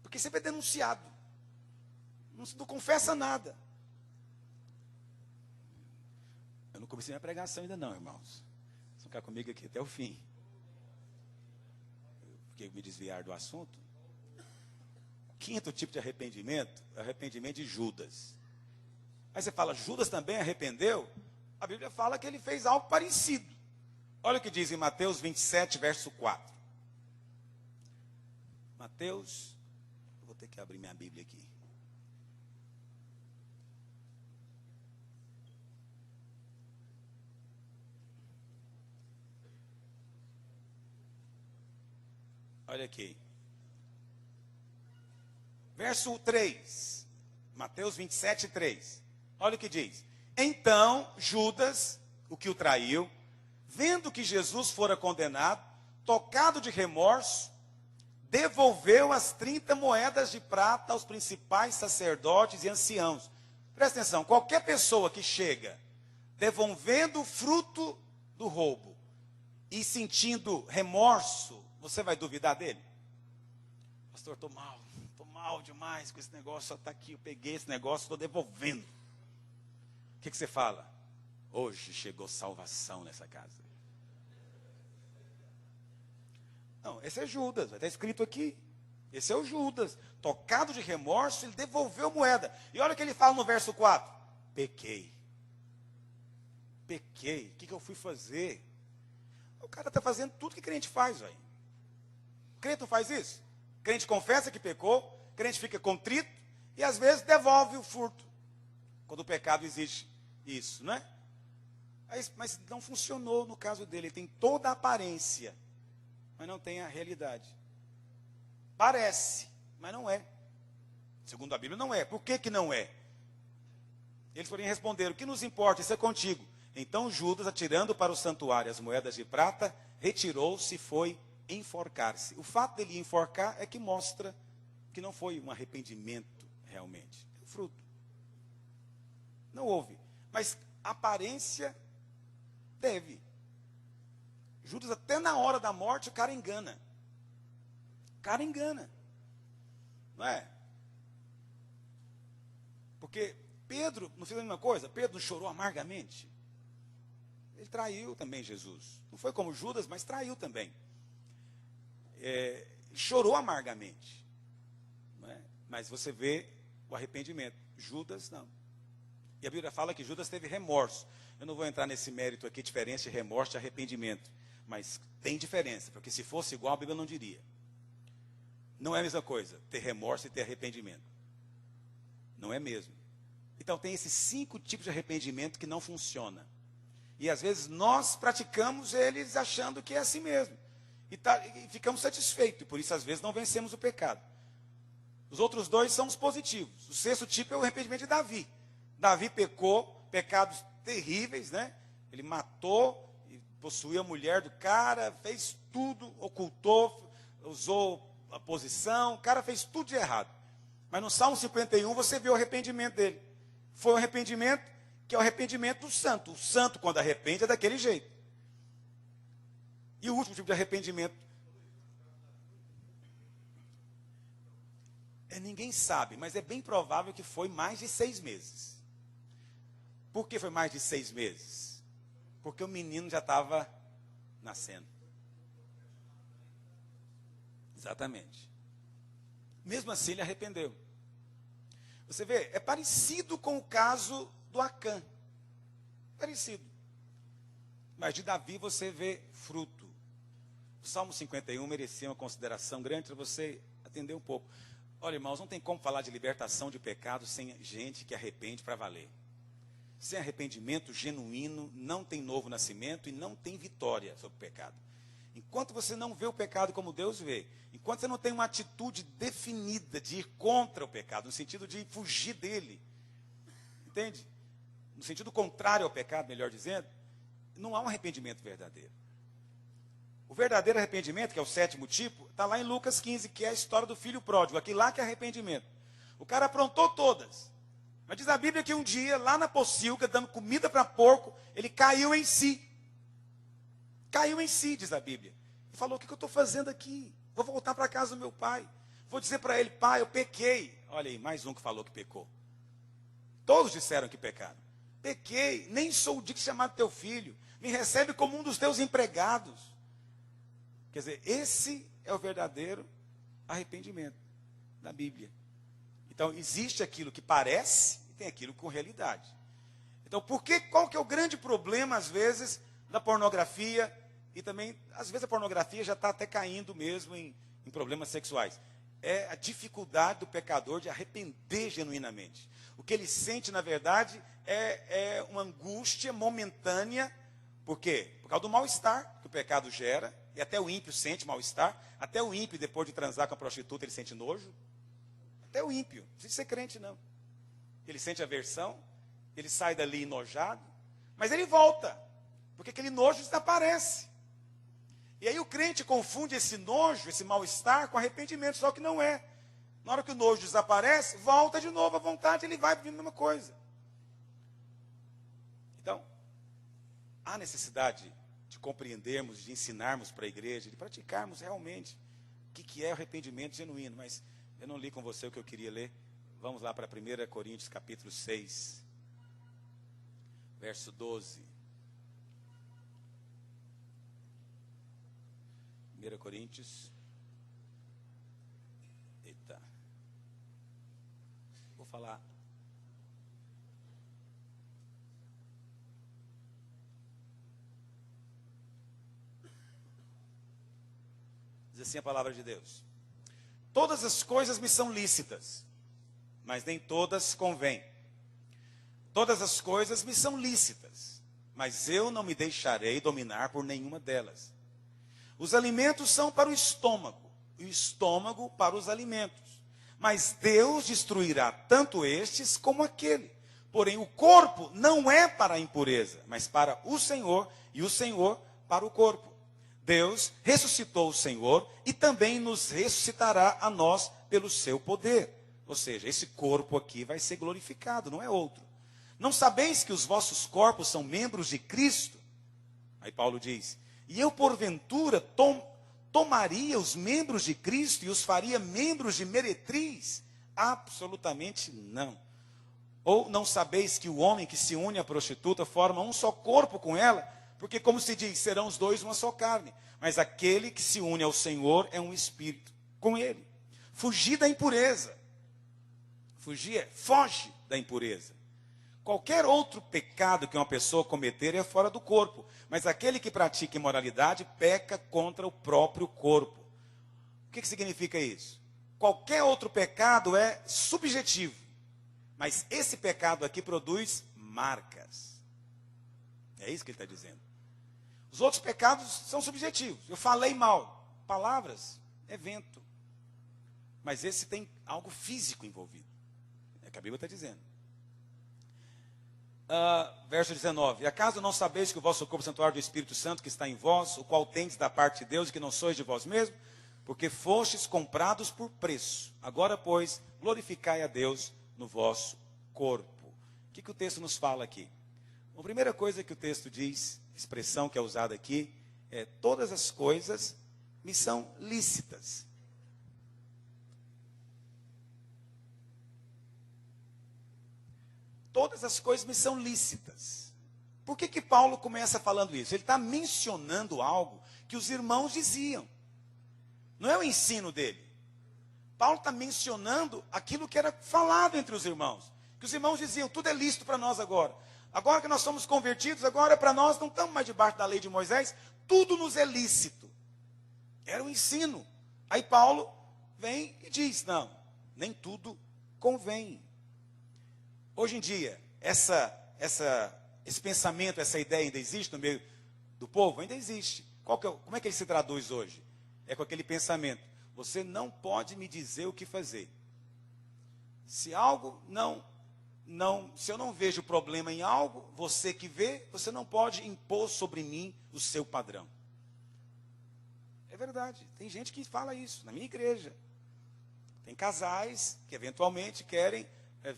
Porque sempre é denunciado. Não confessa nada. Eu não comecei minha pregação ainda não, irmãos. Vocês vão ficar comigo aqui até o fim. Porque me desviar do assunto. Quinto tipo de arrependimento, é o arrependimento de Judas. Aí você fala, Judas também arrependeu? A Bíblia fala que ele fez algo parecido. Olha o que diz em Mateus 27, verso 4. Mateus ter que abrir minha Bíblia aqui. Olha aqui. Verso 3. Mateus 27, 3. Olha o que diz. Então Judas, o que o traiu, vendo que Jesus fora condenado, tocado de remorso, devolveu as 30 moedas de prata aos principais sacerdotes e anciãos. Presta atenção, qualquer pessoa que chega devolvendo o fruto do roubo e sentindo remorso, você vai duvidar dele? Pastor, estou mal demais com esse negócio, só está aqui, eu peguei esse negócio, estou devolvendo. O que você fala? Hoje chegou salvação nessa casa. Não, esse é Judas, vai estar escrito aqui. Esse é o Judas. Tocado de remorso, ele devolveu moeda. E olha o que ele fala no verso 4. Pequei. O que eu fui fazer? O cara está fazendo tudo que crente faz, velho. Crente não faz isso? Crente confessa que pecou, crente fica contrito e às vezes devolve o furto. Quando o pecado exige isso, não é? Mas não funcionou no caso dele. Ele tem toda a aparência, mas não tem a realidade. Parece, mas não é. Segundo a Bíblia, não é. Por que não é? Eles porém responderam, o que nos importa? Isso é contigo. Então Judas, atirando para o santuário as moedas de prata, retirou-se e foi enforcar-se. O fato dele enforcar é que mostra que não foi um arrependimento realmente. É o fruto. Não houve. Mas aparência teve. Judas, até na hora da morte, o cara engana. Não é? Porque Pedro não fez a mesma coisa. Pedro chorou amargamente. Ele traiu também Jesus. Não foi como Judas, mas traiu também. Chorou amargamente. Não é? Mas você vê o arrependimento. Judas não. E a Bíblia fala que Judas teve remorso. Eu não vou entrar nesse mérito aqui, diferença de remorso e arrependimento. Mas tem diferença, porque se fosse igual, a Bíblia não diria. Não é a mesma coisa, ter remorso e ter arrependimento. Não é mesmo. Então tem esses 5 tipos de arrependimento que não funcionam. E às vezes nós praticamos eles achando que é assim mesmo. E ficamos satisfeitos, e por isso às vezes não vencemos o pecado. Os outros 2 são os positivos. O 6º tipo é o arrependimento de Davi. Davi pecou, pecados terríveis, né? Ele matou, possuía a mulher do cara, fez tudo, ocultou, usou a posição, o cara fez tudo de errado. Mas no Salmo 51 você vê o arrependimento dele. Foi um arrependimento que é o arrependimento do santo. O santo, quando arrepende, é daquele jeito. E o último tipo de arrependimento ninguém sabe, mas é bem provável que foi mais de 6 meses. Por que foi mais de 6 meses? Porque o menino já estava nascendo. Exatamente. Mesmo assim, ele arrependeu. Você vê, é parecido com o caso do Acã. Parecido. Mas de Davi você vê fruto. O Salmo 51 merecia uma consideração grande para você atender um pouco. Olha, irmãos, não tem como falar de libertação de pecado sem gente que arrepende para valer. Sem arrependimento genuíno, não tem novo nascimento e não tem vitória sobre o pecado. Enquanto você não vê o pecado como Deus vê, enquanto você não tem uma atitude definida de ir contra o pecado, no sentido de fugir dele, entende? No sentido contrário ao pecado, melhor dizendo, não há um arrependimento verdadeiro. O verdadeiro arrependimento, que é o 7º tipo, está lá em Lucas 15, que é a história do filho pródigo. Aqui lá que é arrependimento. O cara aprontou todas. Mas diz a Bíblia que um dia, lá na pocilga, dando comida para porco, ele caiu em si. Caiu em si, diz a Bíblia. E falou, o que eu estou fazendo aqui? Vou voltar para casa do meu pai. Vou dizer para ele, pai, eu pequei. Olha aí, mais um que falou que pecou. Todos disseram que pecaram. Pequei, nem sou o digno de chamar teu filho. Me recebe como um dos teus empregados. Quer dizer, esse é o verdadeiro arrependimento da Bíblia. Então, existe aquilo que parece e tem aquilo com realidade. Então, qual que é o grande problema, às vezes, da pornografia? E também, às vezes, a pornografia já está até caindo mesmo em problemas sexuais. é a dificuldade do pecador de arrepender genuinamente. O que ele sente, na verdade, é uma angústia momentânea. Por quê? Por causa do mal-estar que o pecado gera. E até o ímpio sente mal-estar. Até o ímpio, depois de transar com a prostituta, ele sente nojo. Até o ímpio. Não precisa ser crente, não. Ele sente aversão. Ele sai dali enojado. Mas ele volta. Porque aquele nojo desaparece. E aí o crente confunde esse nojo, esse mal-estar, com arrependimento. Só que não é. Na hora que o nojo desaparece, volta de novo à vontade, ele vai vivendo a mesma coisa. Então, há necessidade de compreendermos, de ensinarmos para a igreja, de praticarmos realmente o que é o arrependimento genuíno. Mas eu não li com você o que eu queria ler. Vamos lá para 1 Coríntios capítulo 6, verso 12. 1 Coríntios. Eita. Vou falar. Diz assim a palavra de Deus: todas as coisas me são lícitas, mas nem todas convêm. Todas as coisas me são lícitas, mas eu não me deixarei dominar por nenhuma delas. Os alimentos são para o estômago, e o estômago para os alimentos. Mas Deus destruirá tanto estes como aquele. Porém, o corpo não é para a impureza, mas para o Senhor, e o Senhor para o corpo. Deus ressuscitou o Senhor e também nos ressuscitará a nós pelo seu poder. Ou seja, esse corpo aqui vai ser glorificado, não é outro. Não sabeis que os vossos corpos são membros de Cristo? Aí Paulo diz: e eu porventura tomaria os membros de Cristo e os faria membros de meretriz? Absolutamente não. Ou não sabeis que o homem que se une à prostituta forma um só corpo com ela? Porque, como se diz, serão os dois uma só carne. Mas aquele que se une ao Senhor é um espírito com ele. Fugir da impureza. Foge da impureza. Qualquer outro pecado que uma pessoa cometer é fora do corpo. Mas aquele que pratica imoralidade peca contra o próprio corpo. O que significa isso? Qualquer outro pecado é subjetivo. Mas esse pecado aqui produz marcas. É isso que ele está dizendo. Os outros pecados são subjetivos. Eu falei mal. Palavras é vento. Mas esse tem algo físico envolvido. É o que a Bíblia está dizendo. Verso 19. Acaso não sabeis que o vosso corpo é santuário do Espírito Santo que está em vós, o qual tendes da parte de Deus e que não sois de vós mesmos? Porque fostes comprados por preço. Agora, pois, glorificai a Deus no vosso corpo. O que o texto nos fala aqui? A primeira coisa que o texto diz, expressão que é usada aqui, é: todas as coisas me são lícitas. Todas as coisas me são lícitas. Por que Paulo começa falando isso? Ele está mencionando algo que os irmãos diziam. Não é o ensino dele. Paulo está mencionando aquilo que era falado entre os irmãos. Que os irmãos diziam: tudo é lícito para nós agora. Agora que nós somos convertidos, agora para nós não estamos mais debaixo da lei de Moisés, tudo nos é lícito. Era o ensino. Aí Paulo vem e diz: não, nem tudo convém. Hoje em dia, esse pensamento, essa ideia ainda existe no meio do povo? Ainda existe. Como é que ele se traduz hoje? É com aquele pensamento: você não pode me dizer o que fazer. Se algo se eu não vejo problema em algo, você que vê, você não pode impor sobre mim o seu padrão. É verdade, tem gente que fala isso na minha igreja. Tem casais que eventualmente querem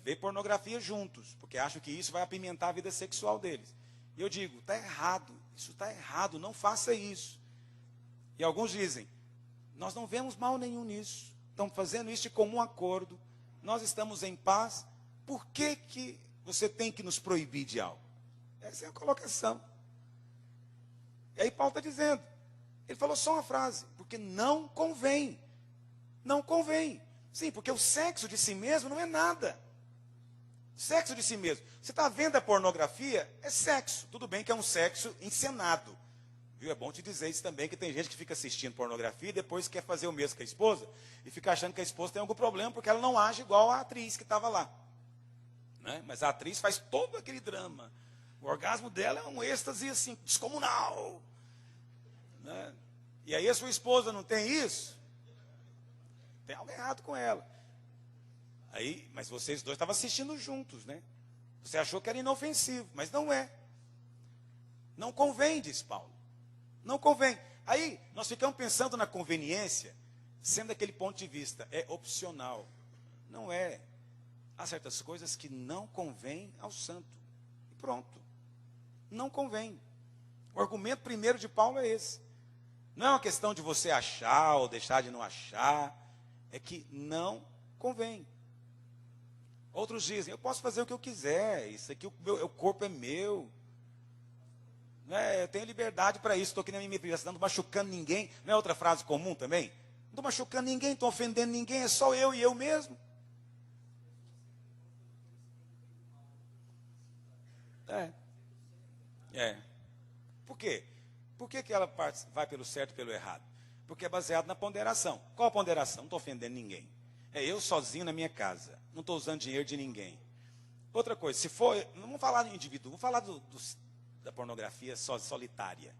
ver pornografia juntos, porque acham que isso vai apimentar a vida sexual deles. E eu digo: está errado, isso está errado, não faça isso. E alguns dizem: nós não vemos mal nenhum nisso, estamos fazendo isso de comum acordo, nós estamos em paz. Por que você tem que nos proibir de algo? Essa é a colocação. E aí Paulo está dizendo, ele falou só uma frase: porque não convém. Não convém. Sim, porque o sexo de si mesmo não é nada. Sexo de si mesmo. Você está vendo a pornografia? É sexo. Tudo bem que é um sexo encenado. Viu? É bom te dizer isso também, que tem gente que fica assistindo pornografia e depois quer fazer o mesmo com a esposa e fica achando que a esposa tem algum problema porque ela não age igual a atriz que estava lá. Né? Mas a atriz faz todo aquele drama. O orgasmo dela é um êxtase assim, descomunal. Né? E aí a sua esposa não tem isso? Tem algo errado com ela. Aí, mas vocês dois estavam assistindo juntos, né? Você achou que era inofensivo, mas não é. Não convém, diz Paulo. Não convém. Aí, nós ficamos pensando na conveniência, sendo daquele ponto de vista, é opcional. Não é. Há certas coisas que não convém ao santo. E pronto. Não convém. O argumento primeiro de Paulo é esse. Não é uma questão de você achar ou deixar de não achar. É que não convém. Outros dizem, eu posso fazer o que eu quiser. Isso aqui, o corpo é meu. Eu tenho liberdade para isso, estou aqui na minha privacidade, não estou machucando ninguém. Não é outra frase comum também? Não estou machucando ninguém, não estou ofendendo ninguém, é só eu e eu mesmo. Por quê? Por que ela vai pelo certo e pelo errado? Porque é baseado na ponderação. Qual a ponderação? Não estou ofendendo ninguém. É eu sozinho na minha casa. Não estou usando dinheiro de ninguém. Outra coisa, se for, não vamos falar do indivíduo, vamos falar da pornografia solitária,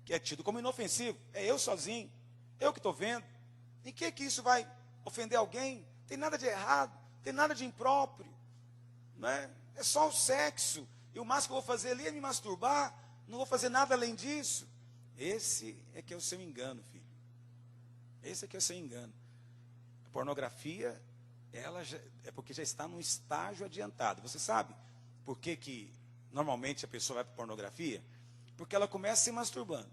que é tido como inofensivo. É eu sozinho, eu que estou vendo. Em que isso vai ofender alguém? Tem nada de errado, tem nada de impróprio. Não é? É só o sexo. E o máximo que eu vou fazer ali é me masturbar. Não vou fazer nada além disso. Esse é que é o seu engano, filho. Esse é que é o seu engano. A pornografia, ela é porque já está num estágio adiantado. Você sabe por que normalmente a pessoa vai para a pornografia? Porque ela começa se masturbando.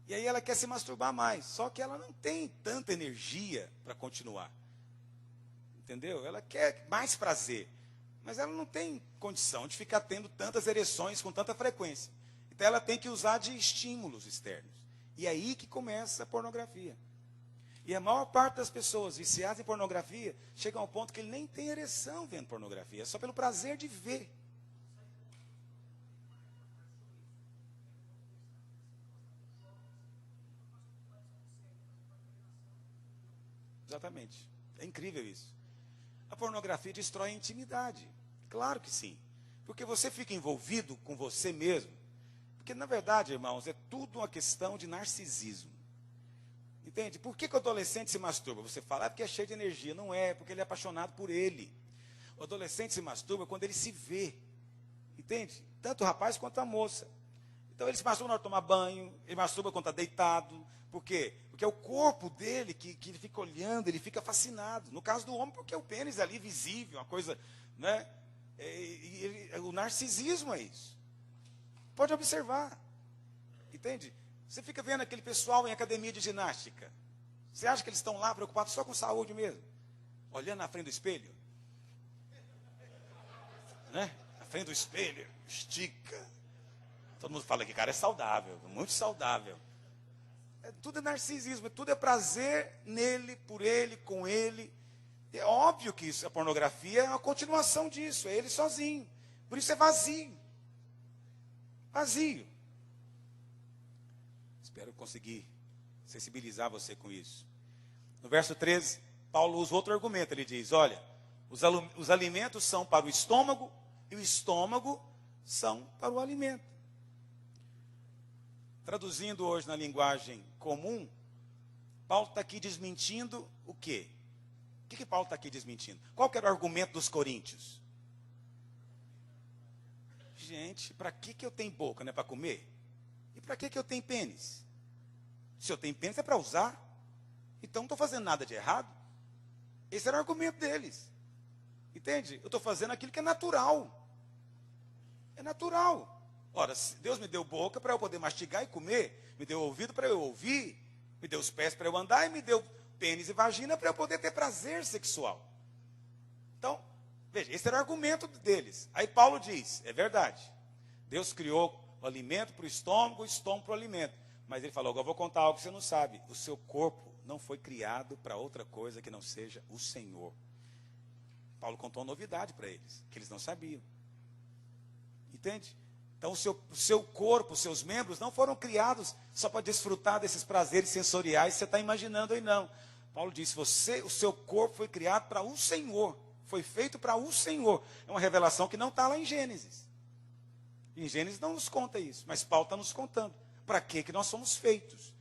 E aí ela quer se masturbar mais. Só que ela não tem tanta energia para continuar. Entendeu? Ela quer mais prazer. Mas ela não tem condição de ficar tendo tantas ereções com tanta frequência. Então ela tem que usar de estímulos externos. E é aí que começa a pornografia. E a maior parte das pessoas viciadas em pornografia chegam ao ponto que ele nem tem ereção vendo pornografia. É só pelo prazer de ver. Exatamente. É incrível isso. A pornografia destrói a intimidade. Claro que sim. Porque você fica envolvido com você mesmo. Porque, na verdade, irmãos, é tudo uma questão de narcisismo. Entende? Por que o adolescente se masturba? Você fala, porque é cheio de energia. Não é, porque ele é apaixonado por ele. O adolescente se masturba quando ele se vê. Entende? Tanto o rapaz quanto a moça. Então, ele se masturba na hora de tomar banho, ele masturba quando está deitado. Por quê? Porque é o corpo dele que ele fica olhando, ele fica fascinado. No caso do homem, porque é o pênis ali visível, uma coisa, né? O narcisismo é isso. Pode observar. Entende? Você fica vendo aquele pessoal em academia de ginástica. Você acha que eles estão lá preocupados só com saúde mesmo? Olhando na frente do espelho. Né? Na frente do espelho, estica. Todo mundo fala que cara é saudável, muito saudável. Tudo é narcisismo, tudo é prazer nele, por ele, com ele. É óbvio que isso, a pornografia é uma continuação disso, é ele sozinho. Por isso é vazio. Vazio. Espero conseguir sensibilizar você com isso. No verso 13, Paulo usa outro argumento. Ele diz, olha, os alimentos são para o estômago e o estômago são para o alimento. Traduzindo hoje na linguagem comum, Paulo está aqui desmentindo o quê? O que Paulo está aqui desmentindo? Qual que era o argumento dos coríntios? Gente, para que eu tenho boca? Não é para comer? E para que eu tenho pênis? Se eu tenho pênis é para usar. Então não estou fazendo nada de errado. Esse era o argumento deles. Entende? Eu estou fazendo aquilo que é natural. É natural. Ora, Deus me deu boca para eu poder mastigar e comer, me deu ouvido para eu ouvir, me deu os pés para eu andar e me deu pênis e vagina para eu poder ter prazer sexual. Então, veja, esse era o argumento deles. Aí Paulo diz, é verdade, Deus criou o alimento para o estômago para o alimento. Mas ele falou, agora eu vou contar algo que você não sabe. O seu corpo não foi criado para outra coisa que não seja o Senhor. Paulo contou uma novidade para eles, que eles não sabiam. Entende? Então, o seu corpo, os seus membros não foram criados só para desfrutar desses prazeres sensoriais que você está imaginando aí, não. Paulo disse, o seu corpo foi criado para o Senhor, foi feito para o Senhor. É uma revelação que não está lá em Gênesis. Em Gênesis não nos conta isso, mas Paulo está nos contando. Para que nós somos feitos?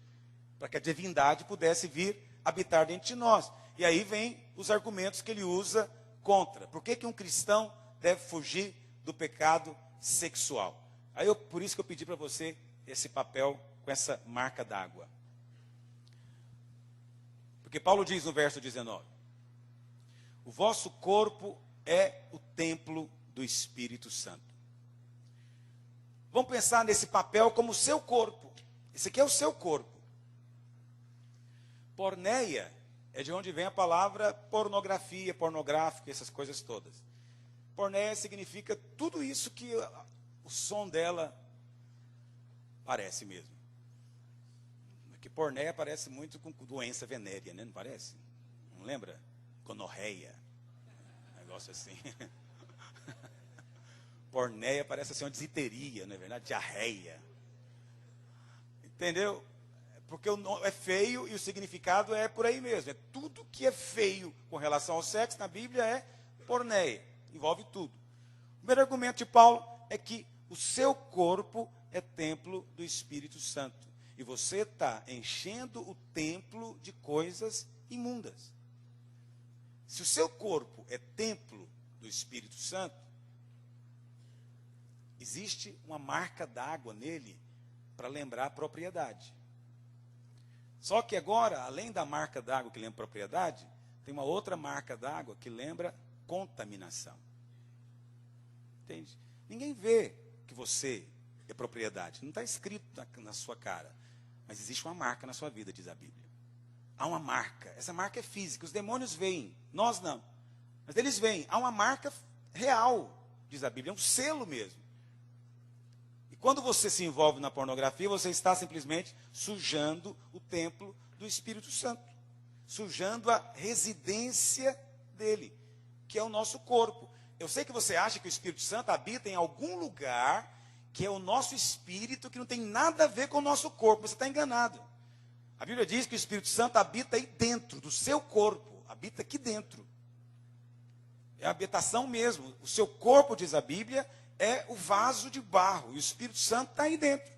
Para que a divindade pudesse vir habitar dentro de nós. E aí vem os argumentos que ele usa contra. Por que um cristão deve fugir do pecado sexual? Por isso que eu pedi para você esse papel com essa marca d'água. Porque Paulo diz no verso 19, o vosso corpo é o templo do Espírito Santo. Vamos pensar nesse papel como o seu corpo. Esse aqui é o seu corpo. Porneia é de onde vem a palavra pornografia, pornográfico, essas coisas todas. Porneia significa tudo isso que o som dela parece mesmo. Porque porneia parece muito com doença venérea, né? Não parece? Não lembra? Gonorreia. Um negócio assim. Porneia parece assim uma desiteria, não é verdade? Diarreia. Entendeu? Porque é feio e o significado é por aí mesmo. É tudo que é feio com relação ao sexo na Bíblia é porneia. Envolve tudo. O primeiro argumento de Paulo é que o seu corpo é templo do Espírito Santo. E você está enchendo o templo de coisas imundas. Se o seu corpo é templo do Espírito Santo, existe uma marca d'água nele para lembrar a propriedade. Só que agora, além da marca d'água que lembra propriedade, tem uma outra marca d'água que lembra contaminação. Entende? Ninguém vê que você é propriedade. Não está escrito na sua cara. Mas existe uma marca na sua vida, diz a Bíblia. Há uma marca. Essa marca é física. Os demônios veem. Nós não. Mas eles veem. Há uma marca real, diz a Bíblia. É um selo mesmo. E quando você se envolve na pornografia, você está simplesmente sujando o templo do Espírito Santo. Sujando a residência dele, que é o nosso corpo. Eu sei que você acha que o Espírito Santo habita em algum lugar que é o nosso espírito, que não tem nada a ver com o nosso corpo. Você está enganado. A Bíblia diz que o Espírito Santo habita aí dentro do seu corpo. Habita aqui dentro. É a habitação mesmo. O seu corpo, diz a Bíblia, é o vaso de barro. E o Espírito Santo está aí dentro.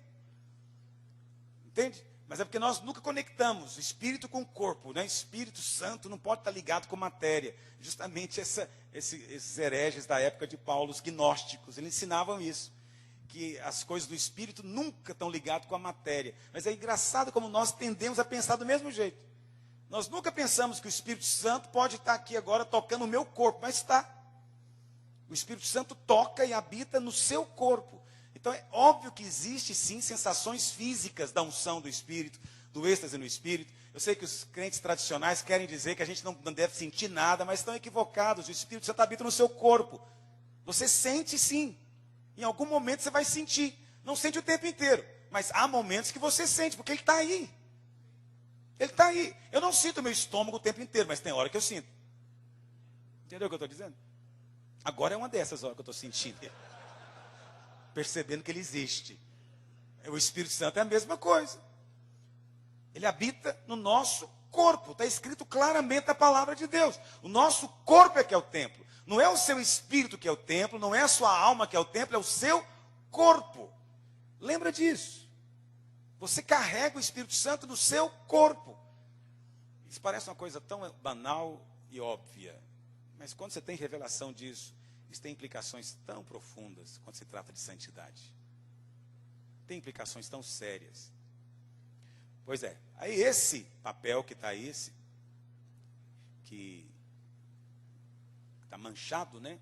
Entende? Mas é porque nós nunca conectamos o espírito com o corpo, né? Espírito Santo não pode estar ligado com matéria. Justamente esses hereges da época de Paulo, os gnósticos, eles ensinavam isso. Que as coisas do espírito nunca estão ligadas com a matéria. Mas é engraçado como nós tendemos a pensar do mesmo jeito. Nós nunca pensamos que o Espírito Santo pode estar aqui agora tocando o meu corpo, mas está. O Espírito Santo toca e habita no seu corpo. Então é óbvio que existe sim sensações físicas da unção do Espírito, do êxtase no Espírito. Eu sei que os crentes tradicionais querem dizer que a gente não deve sentir nada, mas estão equivocados. O Espírito Santo habita no seu corpo. Você sente sim. Em algum momento você vai sentir. Não sente o tempo inteiro, mas há momentos que você sente, porque ele está aí. Ele está aí. Eu não sinto o meu estômago o tempo inteiro, mas tem hora que eu sinto. Entendeu o que eu estou dizendo? Agora é uma dessas horas que eu estou sentindo. Percebendo que ele existe. O Espírito Santo é a mesma coisa. Ele habita no nosso corpo. Está escrito claramente na palavra de Deus. O nosso corpo é que é o templo. Não é o seu espírito que é o templo, não é a sua alma que é o templo, é o seu corpo. Lembra disso. Você carrega o Espírito Santo no seu corpo. Isso parece uma coisa tão banal e óbvia. Mas quando você tem revelação disso, isso tem implicações tão profundas quando se trata de santidade. Tem implicações tão sérias. Pois é, aí esse papel que está aí, que está manchado, né?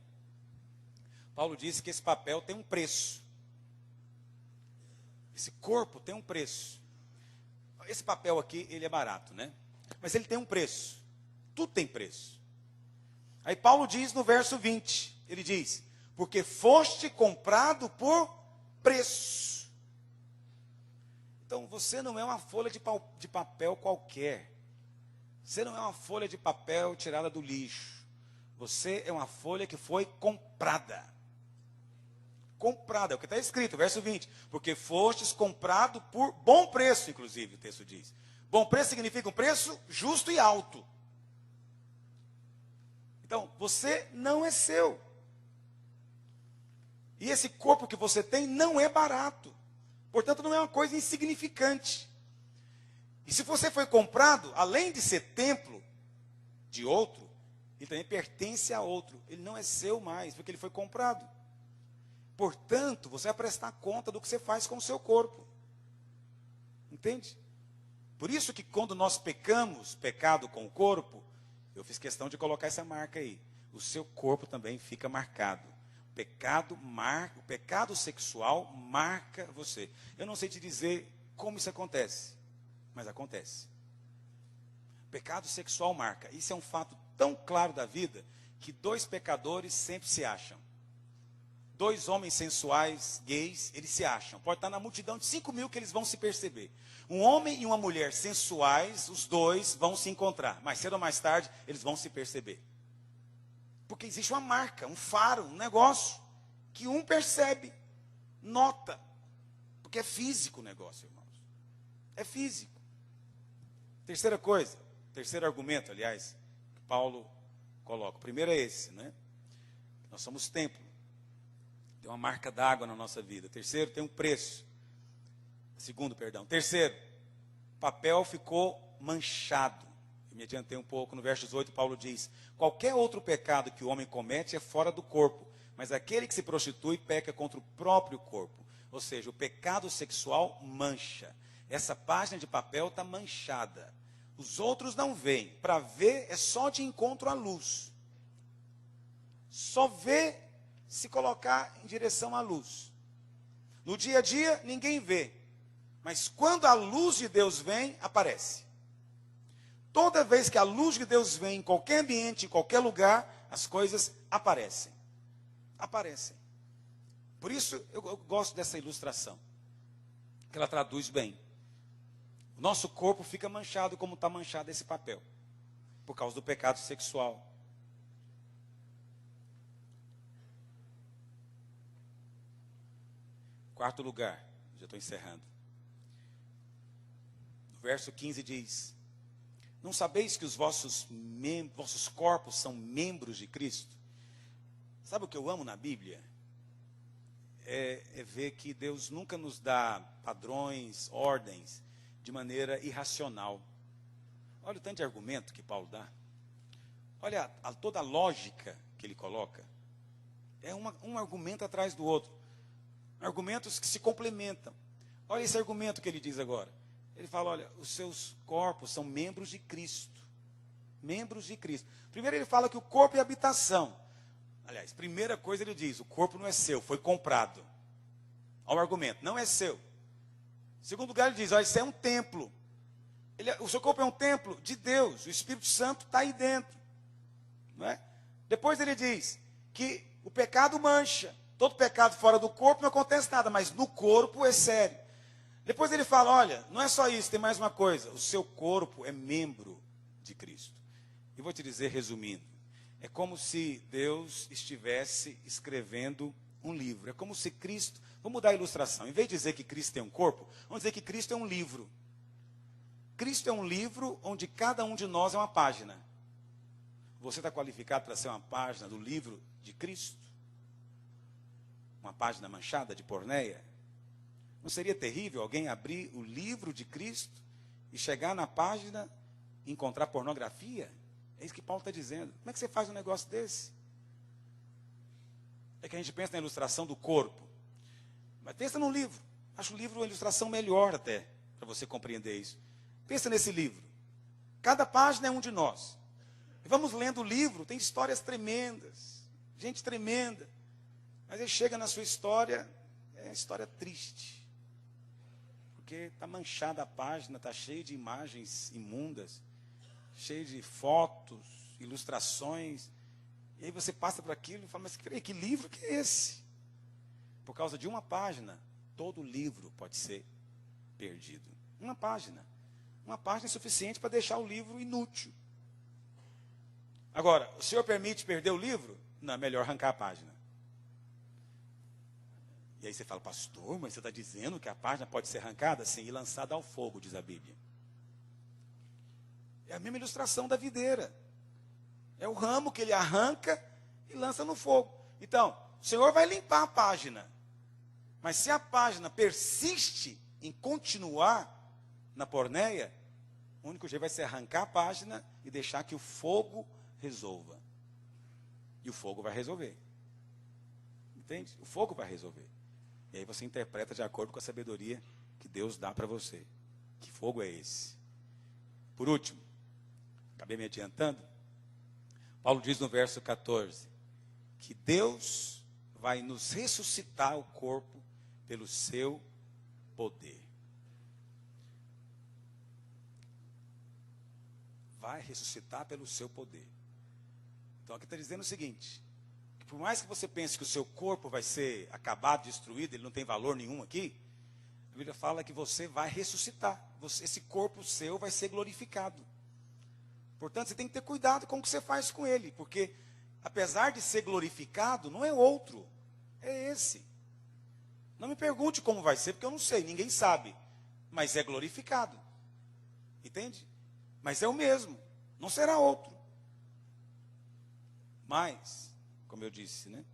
Paulo disse que esse papel tem um preço. Esse corpo tem um preço. Esse papel aqui, ele é barato, né? Mas ele tem um preço. Tudo tem preço. Aí Paulo diz no verso 20, ele diz, porque foste comprado por preço. Então você não é uma folha de papel qualquer. Você não é uma folha de papel tirada do lixo. Você é uma folha que foi comprada. comprado, é o que está escrito, verso 20. Porque fostes comprado por bom preço, inclusive, o texto diz. Bom preço significa um preço justo e alto. Então, você não é seu. E esse corpo que você tem não é barato. Portanto, não é uma coisa insignificante. E se você foi comprado, além de ser templo de outro, ele também pertence a outro. Ele não é seu mais, porque ele foi comprado. Portanto, você vai prestar conta do que você faz com o seu corpo. Entende? Por isso que quando nós pecamos, pecado com o corpo, eu fiz questão de colocar essa marca aí. O seu corpo também fica marcado. O pecado sexual marca você. Eu não sei te dizer como isso acontece, mas acontece. Pecado sexual marca. Isso é um fato tão claro da vida que dois pecadores sempre se acham. Dois homens sensuais, gays, eles se acham. Pode estar na multidão de 5.000 que eles vão se perceber. Um homem e uma mulher sensuais, os dois vão se encontrar. Mais cedo ou mais tarde, eles vão se perceber. Porque existe uma marca, um faro, um negócio, que um percebe, nota. Porque é físico o negócio, irmãos. É físico. Terceira coisa, terceiro argumento, aliás, que Paulo coloca. O primeiro é esse, né? Nós somos templo. Tem uma marca d'água na nossa vida. Terceiro, tem um preço. Segundo, perdão. Terceiro, papel ficou manchado. Eu me adiantei um pouco, no verso 18, Paulo diz: qualquer outro pecado que o homem comete é fora do corpo, mas aquele que se prostitui peca contra o próprio corpo. Ou seja, o pecado sexual mancha. Essa página de papel está manchada. Os outros não veem. Para ver é só de encontro à luz. Só vê se colocar em direção à luz. No dia a dia, ninguém vê. Mas quando a luz de Deus vem, aparece. Toda vez que a luz de Deus vem em qualquer ambiente, em qualquer lugar, as coisas aparecem. Aparecem. Por isso eu gosto dessa ilustração, que ela traduz bem. O nosso corpo fica manchado como está manchado esse papel, por causa do pecado sexual. Quarto lugar, já estou encerrando. No verso 15 diz: não sabeis que os vossos corpos são membros de Cristo? Sabe o que eu amo na Bíblia? É ver que Deus nunca nos dá padrões, ordens, de maneira irracional. Olha o tanto de argumento que Paulo dá. Olha toda a lógica que ele coloca. É um argumento atrás do outro. Argumentos que se complementam. Olha esse argumento que ele diz agora. Ele fala, olha, os seus corpos são membros de Cristo. Membros de Cristo. Primeiro ele fala que o corpo é habitação. Aliás, primeira coisa ele diz, o corpo não é seu, foi comprado. Olha o argumento, não é seu. Segundo lugar ele diz, olha, isso é um templo. O seu corpo é um templo de Deus, o Espírito Santo está aí dentro. Não é? Depois ele diz que o pecado mancha. Todo pecado fora do corpo não acontece nada, mas no corpo é sério. Depois ele fala, olha, não é só isso, tem mais uma coisa. O seu corpo é membro de Cristo. E vou te dizer, resumindo, é como se Deus estivesse escrevendo um livro. É como se Cristo, vamos mudar a ilustração. Em vez de dizer que Cristo tem um corpo, vamos dizer que Cristo é um livro. Cristo é um livro onde cada um de nós é uma página. Você está qualificado para ser uma página do livro de Cristo? Uma página manchada de porneia? Não seria terrível alguém abrir o livro de Cristo e chegar na página e encontrar pornografia? É isso que Paulo está dizendo. Como é que você faz um negócio desse? É que a gente pensa na ilustração do corpo. Mas pensa num livro. Acho o livro uma ilustração melhor até, para você compreender isso. Pensa nesse livro. Cada página é um de nós. E vamos lendo o livro, tem histórias tremendas. Gente tremenda. Mas aí chega na sua história, é uma história triste. Porque está manchada a página, está cheia de imagens imundas, cheia de fotos, ilustrações. E aí você passa por aquilo e fala, mas que livro que é esse? Por causa de uma página, todo livro pode ser perdido. Uma página. Uma página é suficiente para deixar o livro inútil. Agora, o senhor permite perder o livro? Não, é melhor arrancar a página. E aí você fala, pastor, mas você está dizendo que a página pode ser arrancada? Sim, e lançada ao fogo, diz a Bíblia. É a mesma ilustração da videira. É o ramo que ele arranca e lança no fogo. Então, o Senhor vai limpar a página. Mas se a página persiste em continuar na porneia, o único jeito vai ser arrancar a página e deixar que o fogo resolva. E o fogo vai resolver. Entende? O fogo vai resolver. E aí você interpreta de acordo com a sabedoria que Deus dá para você. Que fogo é esse? Por último, acabei me adiantando. Paulo diz no verso 14 que Deus vai nos ressuscitar o corpo pelo seu poder. Vai ressuscitar pelo seu poder. Então aqui está dizendo o seguinte, que por mais que você pense que o seu corpo vai ser acabado, destruído, ele não tem valor nenhum aqui, a Bíblia fala que você vai ressuscitar. Esse corpo seu vai ser glorificado. Portanto, você tem que ter cuidado com o que você faz com ele, porque apesar de ser glorificado, não é outro, é esse. Não me pergunte como vai ser, porque eu não sei, ninguém sabe, mas é glorificado. Entende? Mas é o mesmo, não será outro. Mas, como eu disse, né?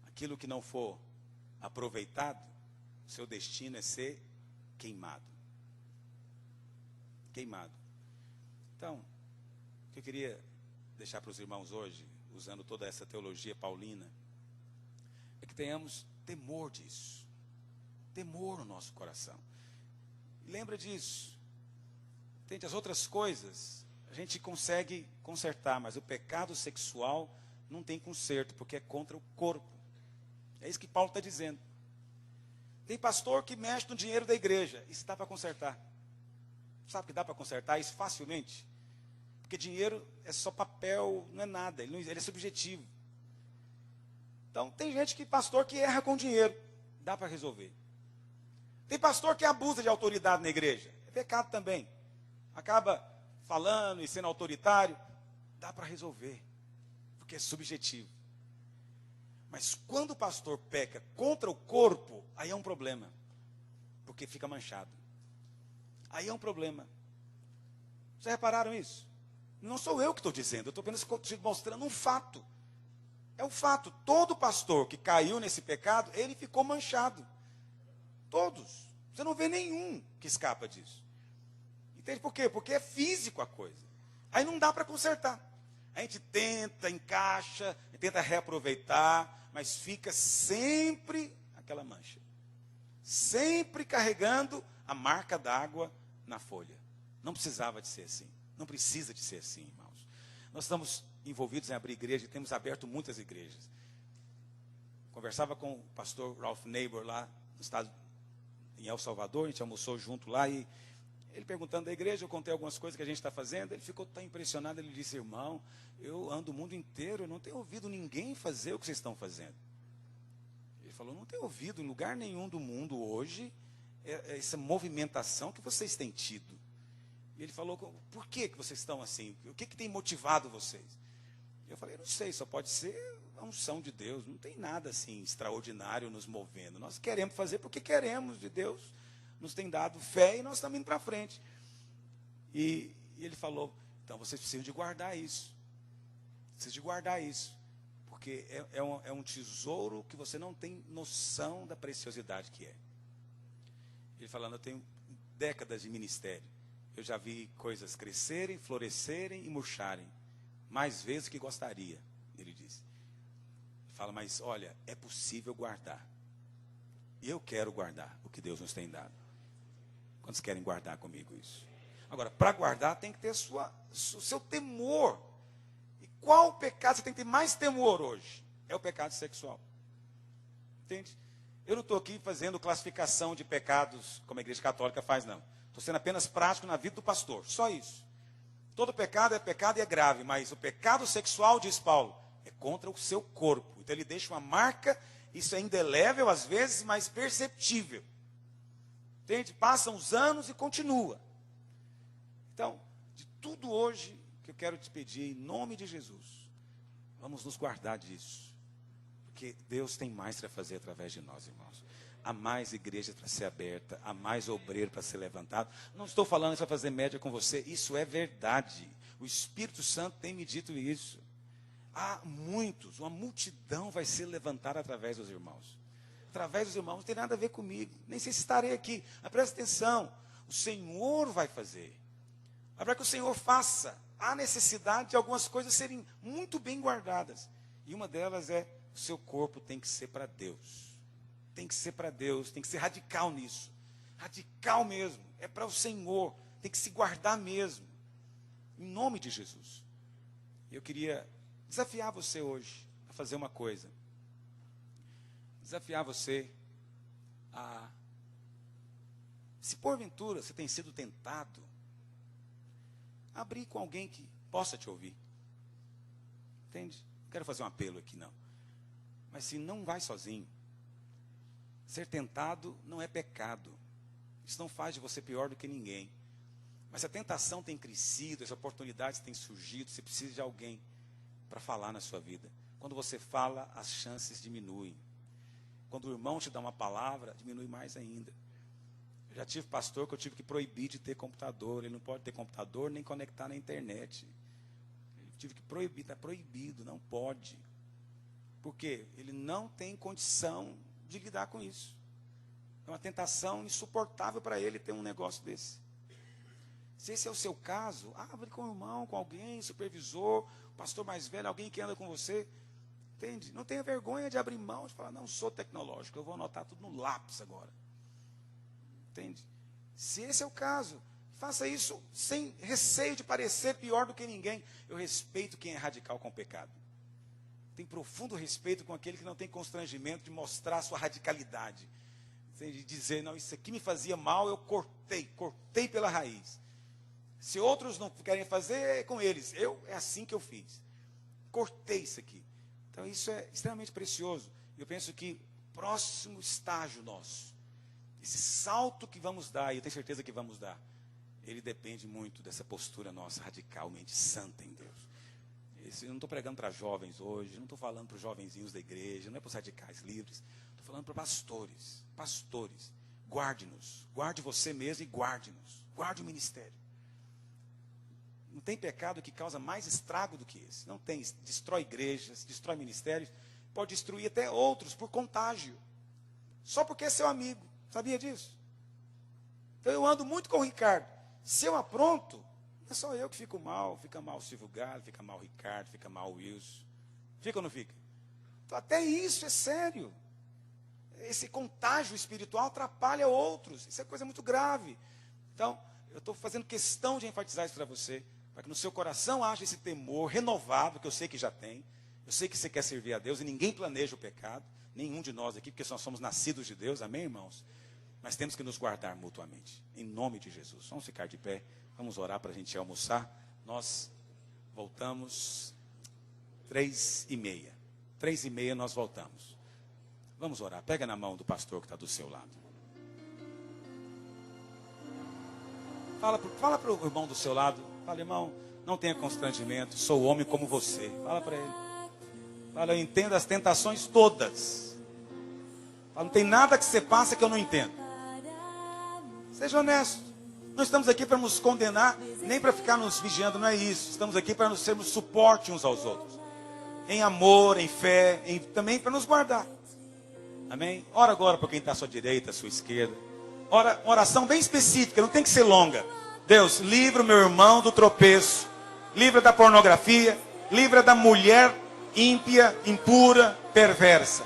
Aquilo que não for aproveitado, seu destino é ser queimado. Queimado. Então, o que eu queria deixar para os irmãos hoje, usando toda essa teologia paulina, é que tenhamos temor disso. Temor no nosso coração. E lembra disso. Entende? As outras coisas a gente consegue consertar, mas o pecado sexual não tem conserto, porque é contra o corpo. É isso que Paulo está dizendo. Tem pastor que mexe no dinheiro da igreja. Isso dá para consertar. Sabe que dá para consertar isso facilmente? Porque dinheiro é só papel, não é nada, ele é subjetivo. Então, tem gente pastor que erra com dinheiro. Dá para resolver. Tem pastor que abusa de autoridade na igreja. É pecado também. Acaba falando e sendo autoritário. Dá para resolver. Porque é subjetivo. Mas quando o pastor peca contra o corpo, aí é um problema. Porque fica manchado. Aí é um problema. Vocês repararam isso? Não sou eu que estou dizendo, eu estou apenas mostrando um fato. É um fato. Todo pastor que caiu nesse pecado, ele ficou manchado. Todos. Você não vê nenhum que escapa disso. Entende por quê? Porque é físico a coisa. Aí não dá para consertar. A gente tenta, encaixa, tenta reaproveitar, mas fica sempre aquela mancha. Sempre carregando a marca d'água na folha. Não precisava de ser assim. Não precisa de ser assim, irmãos. Nós estamos envolvidos em abrir igreja e temos aberto muitas igrejas. Conversava com o pastor Ralph Neighbor lá no estado, em El Salvador, a gente almoçou junto lá e ele perguntando da igreja, eu contei algumas coisas que a gente está fazendo, ele ficou tão impressionado, ele disse, irmão, eu ando o mundo inteiro, eu não tenho ouvido ninguém fazer o que vocês estão fazendo. Ele falou, não tenho ouvido em lugar nenhum do mundo hoje essa movimentação que vocês têm tido. E ele falou, por que vocês estão assim? O que tem motivado vocês? Eu falei, não sei, só pode ser a unção de Deus. Não tem nada assim extraordinário nos movendo. Nós queremos fazer porque queremos de Deus. Nos tem dado fé e nós estamos indo para frente. E ele falou, então vocês precisam de guardar isso. Precisam de guardar isso. Porque é um tesouro que você não tem noção da preciosidade que é. Ele falando, eu tenho décadas de ministério. Eu já vi coisas crescerem, florescerem e murcharem. Mais vezes do que gostaria, ele disse. Ele fala, mas olha, é possível guardar. E eu quero guardar o que Deus nos tem dado. Quantos querem guardar comigo isso? Agora, para guardar tem que ter o seu temor. E qual pecado você tem que ter mais temor hoje? É o pecado sexual. Entende? Eu não estou aqui fazendo classificação de pecados como a Igreja Católica faz, não. Estou sendo apenas prático na vida do pastor. Só isso. Todo pecado e é grave, mas o pecado sexual, diz Paulo, é contra o seu corpo. Então ele deixa uma marca, isso é indelével às vezes, mas perceptível. Entende? Passam os anos e continua. Então, de tudo hoje que eu quero te pedir, em nome de Jesus, vamos nos guardar disso. Porque Deus tem mais para fazer através de nós, irmãos. Há mais igreja para ser aberta, há mais obreiro para ser levantado. Não estou falando isso para fazer média com você, isso é verdade. O Espírito Santo tem me dito isso. Há muitos, uma multidão vai ser levantada através dos irmãos. Através dos irmãos, não tem nada a ver comigo. Nem sei se estarei aqui. Mas presta atenção, o Senhor vai fazer. Para que o Senhor faça, há necessidade de algumas coisas serem muito bem guardadas. E uma delas é, o seu corpo tem que ser para Deus. Tem que ser para Deus, tem que ser radical nisso. Radical mesmo, é para o Senhor. Tem que se guardar mesmo. Em nome de Jesus. Eu queria desafiar você hoje a fazer uma coisa. Desafiar você a, se porventura você tem sido tentado, abrir com alguém que possa te ouvir. Entende? Não quero fazer um apelo aqui, não. Mas se não vai sozinho, ser tentado não é pecado. Isso não faz de você pior do que ninguém. Mas a tentação tem crescido, as oportunidades têm surgido, você precisa de alguém para falar na sua vida. Quando você fala, as chances diminuem. Quando o irmão te dá uma palavra, diminui mais ainda. Eu já tive pastor que eu tive que proibir de ter computador. Ele não pode ter computador nem conectar na internet. Eu tive que proibir, está proibido, não pode. Por quê? Ele não tem condição de lidar com isso. É uma tentação insuportável para ele ter um negócio desse. Se esse é o seu caso, abre com o irmão, com alguém, supervisor, pastor mais velho, alguém que anda com você. Entende? Não tenha vergonha de abrir mão, de falar, não sou tecnológico, eu vou anotar tudo no lápis agora. Entende? Se esse é o caso, faça isso sem receio de parecer pior do que ninguém. Eu respeito quem é radical com o pecado. Tenho profundo respeito com aquele que não tem constrangimento de mostrar a sua radicalidade. Entende? De dizer, não, isso aqui me fazia mal, eu cortei pela raiz. Se outros não querem fazer, é com eles. É assim que eu fiz. Cortei isso aqui. Então isso é extremamente precioso. Eu penso que próximo estágio nosso, esse salto que vamos dar, e eu tenho certeza que vamos dar, ele depende muito dessa postura nossa radicalmente santa em Deus. Eu não estou pregando para jovens hoje, não estou falando para os jovenzinhos da igreja, não é para os radicais livres, estou falando para pastores. Pastores, guarde-nos, guarde você mesmo e guarde-nos, guarde o ministério. Não tem pecado que causa mais estrago do que esse. Não tem, destrói igrejas, destrói ministérios, pode destruir até outros por contágio. Só porque é seu amigo. Sabia disso? Então eu ando muito com o Ricardo. Se eu apronto, não é só eu que fico mal. Fica mal o Silvio Galo, fica mal o Ricardo, fica mal o Wilson. Fica ou não fica? Então até isso é sério. Esse contágio espiritual atrapalha outros. Isso é coisa muito grave. Então, eu estou fazendo questão de enfatizar isso para você, para que no seu coração haja esse temor renovado, que eu sei que já tem. Eu sei que você quer servir a Deus e ninguém planeja o pecado. Nenhum de nós aqui, porque nós somos nascidos de Deus. Amém, irmãos? Mas temos que nos guardar mutuamente. Em nome de Jesus. Vamos ficar de pé. Vamos orar para a gente almoçar. Nós voltamos 3h30. 3h30 nós voltamos. Vamos orar. Pega na mão do pastor que está do seu lado. Fala para o irmão do seu lado. Fala, irmão, não tenha constrangimento. Sou homem como você. Fala para ele. Fala, eu entendo as tentações todas. Fala, não tem nada que você passa que eu não entendo. Seja honesto. Não estamos aqui para nos condenar, nem para ficar nos vigiando, não é isso. Estamos aqui para nos sermos suporte uns aos outros. Em amor, em fé, também para nos guardar. Amém? Ora agora para quem está à sua direita, à sua esquerda. Ora, uma oração bem específica, não tem que ser longa. Deus, livra o meu irmão do tropeço. Livra da pornografia. Livra da mulher ímpia, impura, perversa.